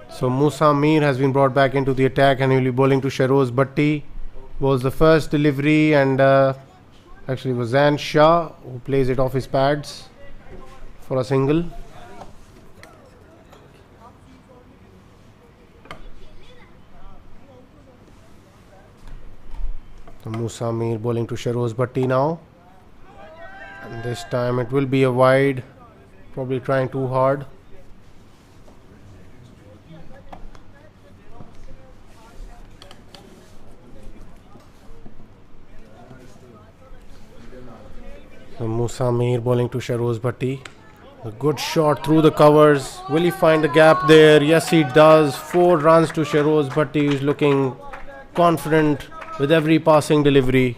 S4: So Musa Mir has been brought back into the attack, and he will be bowling to Sharoz Bhatti. Bowls the first delivery, and actually it was Zan Shah who plays it off his pads for a single. So Musa Mir bowling to Sharoz Bhatti now, and this time it will be a wide, probably trying too hard. So Musa Mir bowling to Sharoz Bhatti. A good shot through the covers. Will he find the gap there? Yes, he does. 4 runs to Sharoz Bhatti, who's looking confident with every passing delivery.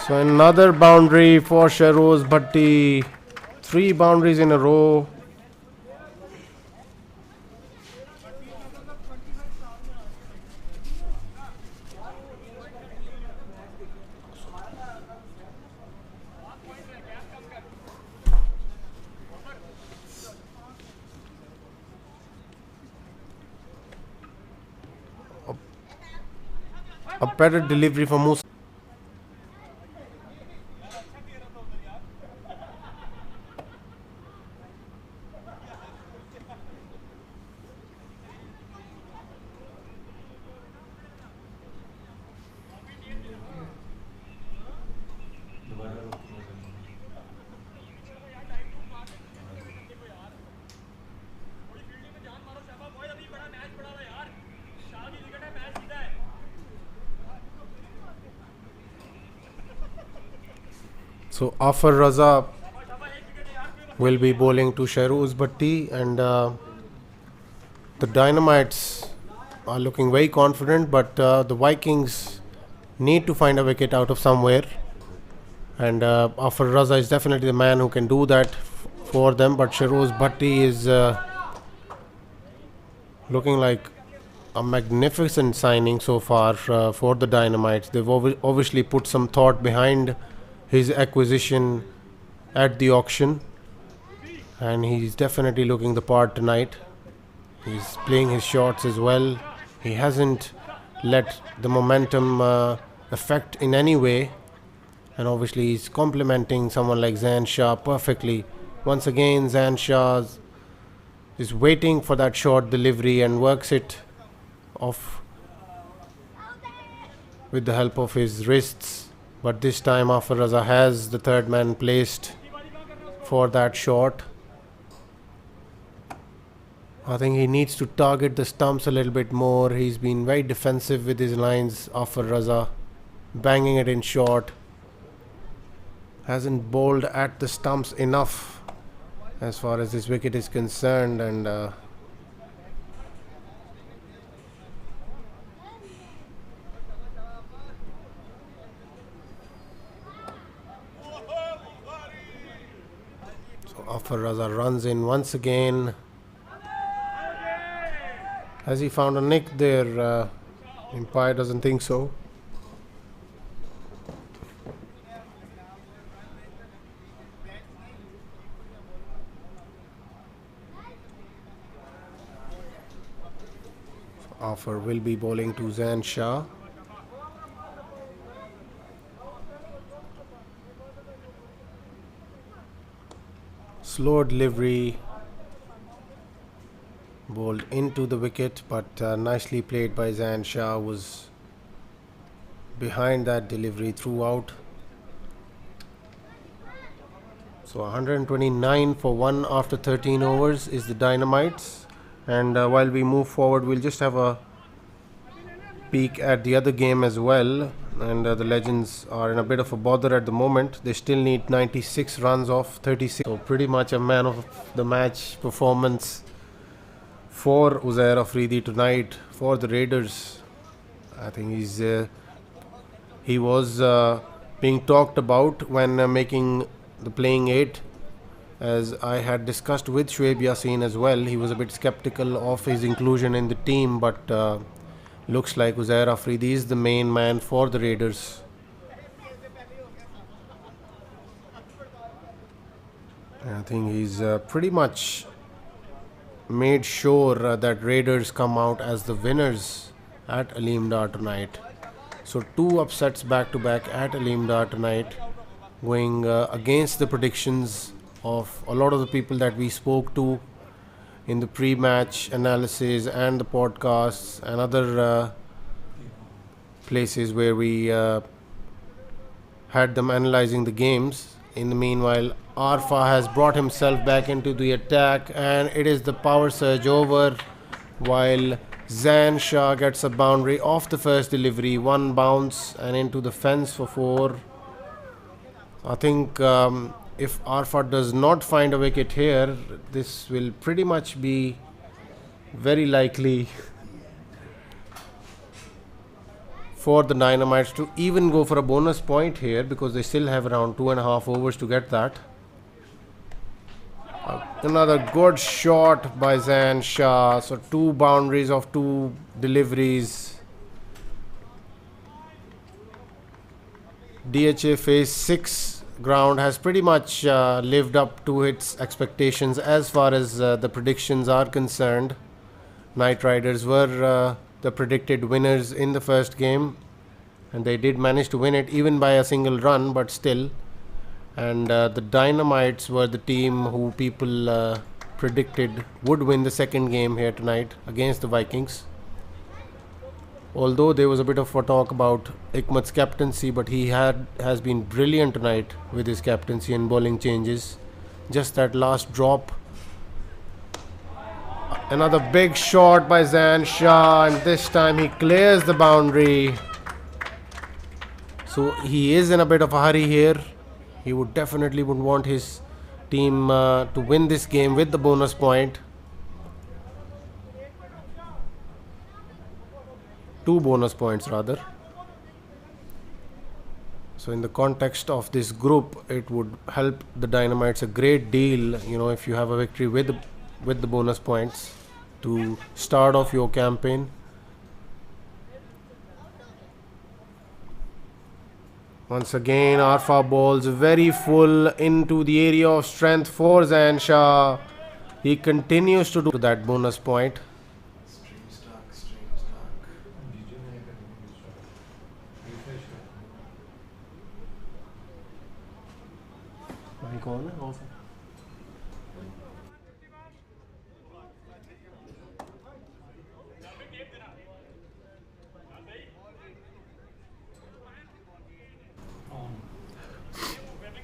S4: So another boundary for Shahroz Bhatti. 3 boundaries in a row. A better delivery for Musa. So Afar Raza will be bowling to Shahroz Bhatti, and the Dynamites are looking very confident, but the Vikings need to find a wicket out of somewhere, and Afar Raza is definitely the man who can do that for them. But Shahroz Bhatti is looking like a magnificent signing so far for the Dynamites. They've obviously put some thought behind his acquisition at the auction, and he's definitely looking the part tonight. He's playing his shots as well. He hasn't let the momentum affect in any way, and obviously he's complementing someone like Zain Shah perfectly. Once again, Zain Shah is waiting for that short delivery and works it off with the help of his wrists. But this time Afar Raza has the third man placed for that shot. I think he needs to target the stumps a little bit more. He's been very defensive with his lines, Afar Raza, banging it in short. Hasn't bowled at the stumps enough as far as this wicket is concerned, and Afar Raza runs in once again. Has he found a nick there? Umpire doesn't think so. Afar will be bowling to Zain Shah. Slow delivery, bowled into the wicket, but nicely played by Zain Shah, was behind that delivery throughout. So 129 for 1 after 13 overs is the Dynamites, and while we move forward, we'll just have a peek at the other game as well. And the Legends are in a bit of a bother at the moment. They still need 96 runs off 36. So pretty much a man of the match performance for Uzair Afridi tonight for the Raiders. I think he was being talked about when making the playing 8. As I had discussed with Shoaib Yassin as well, he was a bit skeptical of his inclusion in the team, but looks like Uzair Afridi is the main man for the Raiders. I think he's pretty much made sure that Raiders come out as the winners at Aleem Dar tonight. So 2 upsets back to back at Aleem Dar tonight, going against the predictions of a lot of the people that we spoke to in the pre-match analysis and the podcasts and other places where we had them analyzing the games. In the meanwhile, Arfa has brought himself back into the attack, and it is the power surge over, while Zain Shah gets a boundary off the first delivery, 1 bounce and into the fence for 4. I think if Arfa does not find a wicket here, this will pretty much be very likely for the Dynamites to even go for a bonus point here, because they still have around 2.5 overs to get that. Another good shot by Zan Shah. So 2 boundaries of 2 deliveries. DHA phase 6 ground has pretty much lived up to its expectations as far as the predictions are concerned. Knight Riders were the predicted winners in the first game, and they did manage to win it even by a single run, but still. And the Dynamites were the team who people predicted would win the second game here tonight against the Vikings. Although there was a bit of a talk about Hikmat's captaincy, but he has been brilliant tonight with his captaincy and bowling changes. Just that last drop. Another big shot by Zan Shah, and this time he clears the boundary. So he is in a bit of a hurry here. He would definitely want his team to win this game with the bonus point. 2 bonus points rather. So in the context of this group, it would help the Dynamites a great deal, you know, if you have a victory with the bonus points to start off your campaign. Once again, Arfa balls very full into the area of strength for Zan Shah. He continues to do that bonus point.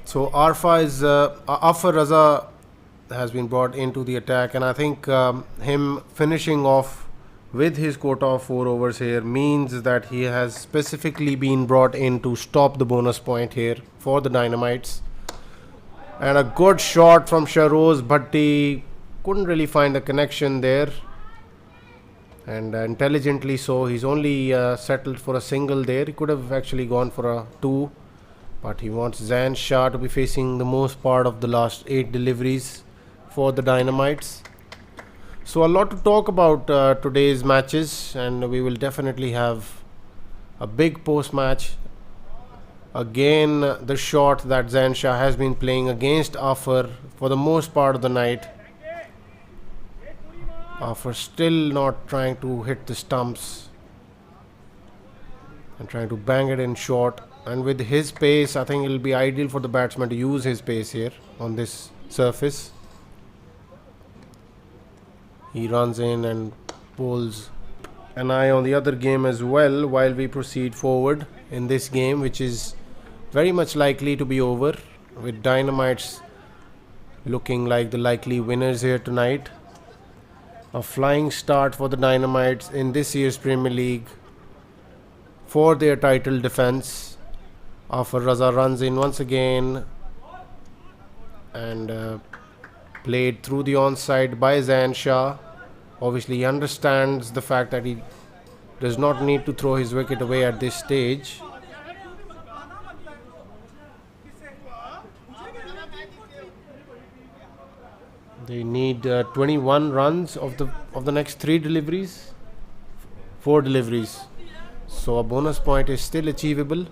S4: So Arfa is Afar Raza has been brought into the attack, and I think him finishing off with his quota of 4 overs here means that he has specifically been brought in to stop the bonus point here for the Dynamites. And a good shot from Shahroz Bhatti. Couldn't really find a connection there, and intelligently so, he's only settled for a single there. He could have actually gone for a 2, but he wants Zan Shah to be facing the most part of the last 8 deliveries for the Dynamites. So a lot to talk about today's matches, and we will definitely have a big post-match. Again, the shot that Zan Shah has been playing against Afar for the most part of the night. Afar still not trying to hit the stumps and trying to bang it in short. And with his pace, I think it will be ideal for the batsman to use his pace here on this surface. He runs in and pulls an eye on the other game as well while we proceed forward in this game, which is very much likely to be over, with Dynamites looking like the likely winners here tonight. A flying start for the Dynamites in this year's Premier League for their title defense. Afar Raza runs in once again and played through the onside by Zan Shah. Obviously he understands the fact that he does not need to throw his wicket away at this stage. They need 21 runs of the next 4 deliveries. So a bonus point is still achievable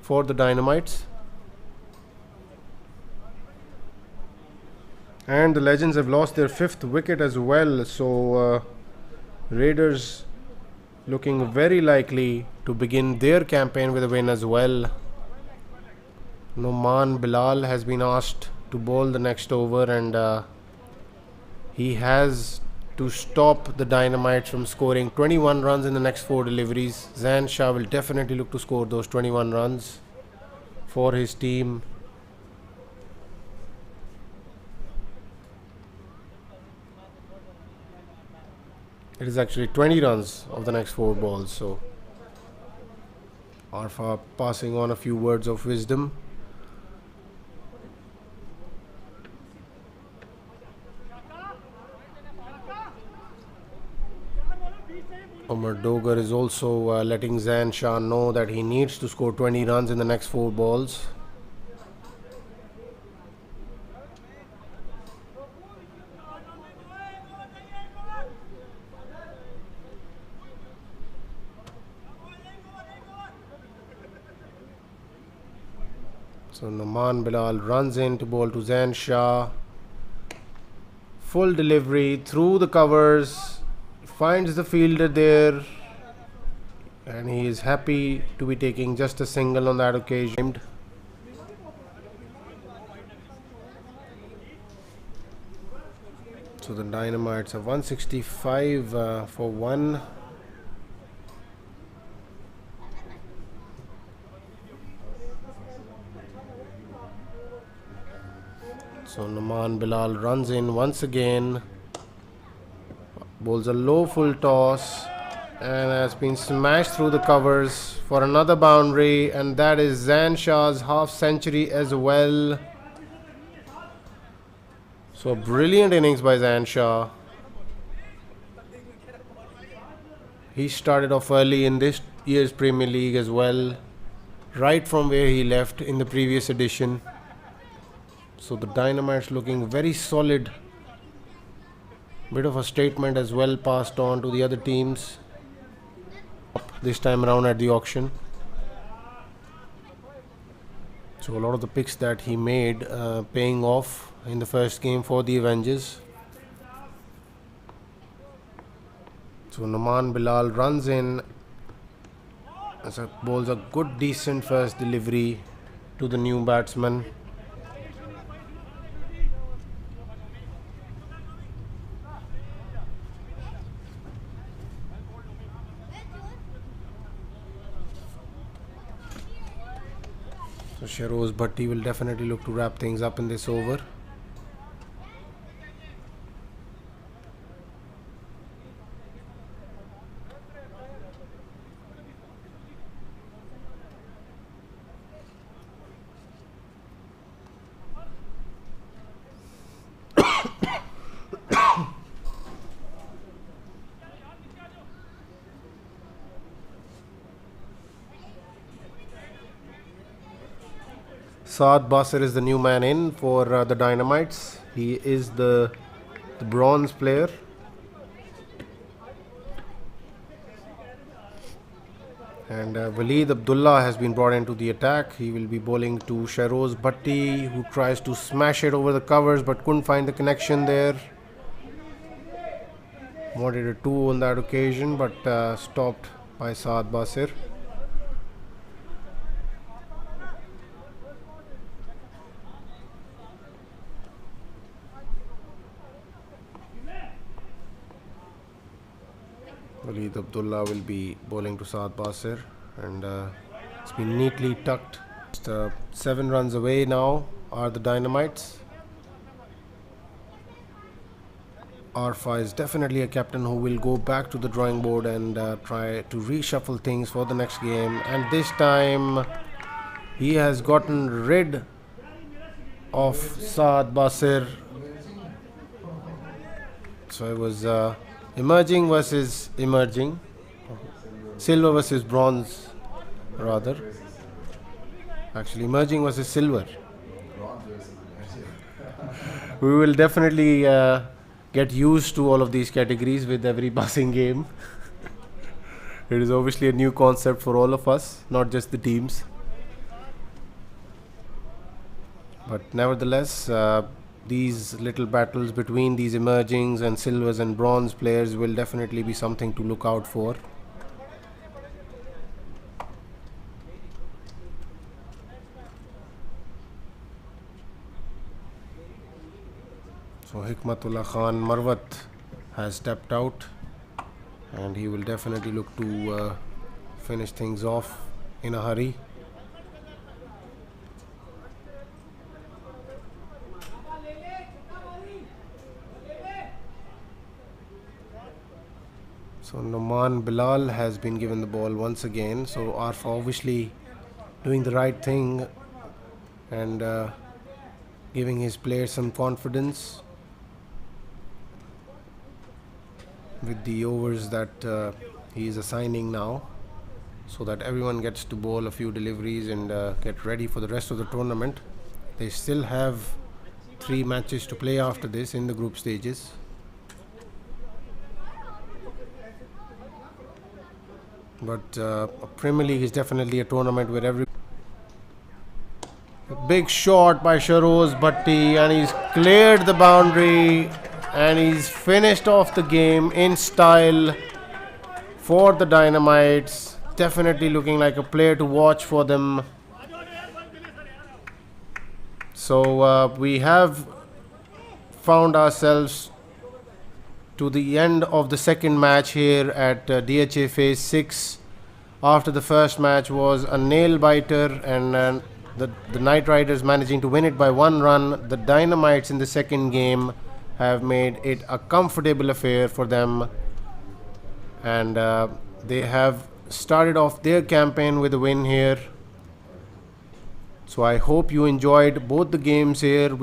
S4: for the Dynamites. And the Legends have lost their 5th wicket as well. So Raiders looking very likely to begin their campaign with a win as well. Noman Bilal has been asked to bowl the next over, and he has to stop the Dynamites from scoring 21 runs in the next 4 deliveries. Zan Shah will definitely look to score those 21 runs for his team. It is actually 20 runs of the next 4 balls. So Arfa passing on a few words of wisdom. Omar Dogar is also letting Zan Shah know that he needs to score 20 runs in the next 4 balls. So Naman Bilal runs in to bowl to Zan Shah. Full delivery through the covers. Finds the fielder there. And he is happy to be taking just a single on that occasion. So the Dynamites have 165 for 1. So Naman Bilal runs in once again. Bowls a low full toss. And has been smashed through the covers for another boundary, and that is Zan Shah's half century as well. So a brilliant innings by Zan Shah. He started off early in this year's Premier League as well, right from where he left in the previous edition. So the Dynamites looking very solid. Bit of a statement as well passed on to the other teams this time around at the auction. So a lot of the picks that he made paying off in the first game for the Avengers. So Naman Bilal runs in as a bowls a good decent first delivery to the new batsman. So Shahroz Bhatti will definitely look to wrap things up in this over. Saad Basir is the new man in for the Dynamites. He is the bronze player. And Waleed Abdullah has been brought into the attack. He will be bowling to Shahroz Bhatti, who tries to smash it over the covers but couldn't find the connection there. Wanted a 2 on that occasion, but stopped by Saad Basir. Waleed Abdullah will be bowling to Saad Basir, and it's been neatly tucked. Just 7 runs away now are the Dynamites. Arfa is definitely a captain who will go back to the drawing board and try to reshuffle things for the next game. And this time he has gotten rid of Saad Basir. So it was emerging versus emerging, silver versus bronze rather. Actually emerging versus silver. We will definitely get used to all of these categories with every passing game. It is obviously a new concept for all of us, not just the teams. But nevertheless, these little battles between these emergings and silvers and bronze players will definitely be something to look out for. So Hikmatullah Khan Marwat has stepped out, and he will definitely look to finish things off in a hurry. So Naman Bilal has been given the ball once again. So Arfa obviously doing the right thing and giving his players some confidence with the overs that he is assigning now, so that everyone gets to bowl a few deliveries and get ready for the rest of the tournament. They still have 3 matches to play after this in the group stages. But Premier League is definitely a tournament where every... A big shot by Sharoz Bhatti, and he's cleared the boundary and he's finished off the game in style for the Dynamites. Definitely looking like a player to watch for them. So we have found ourselves to the end of the second match here at DHA Phase 6. After the first match was a nail-biter and the Knight Riders managing to win it by 1 run. The Dynamites in the second game have made it a comfortable affair for them. And they have started off their campaign with a win here. So I hope you enjoyed both the games here.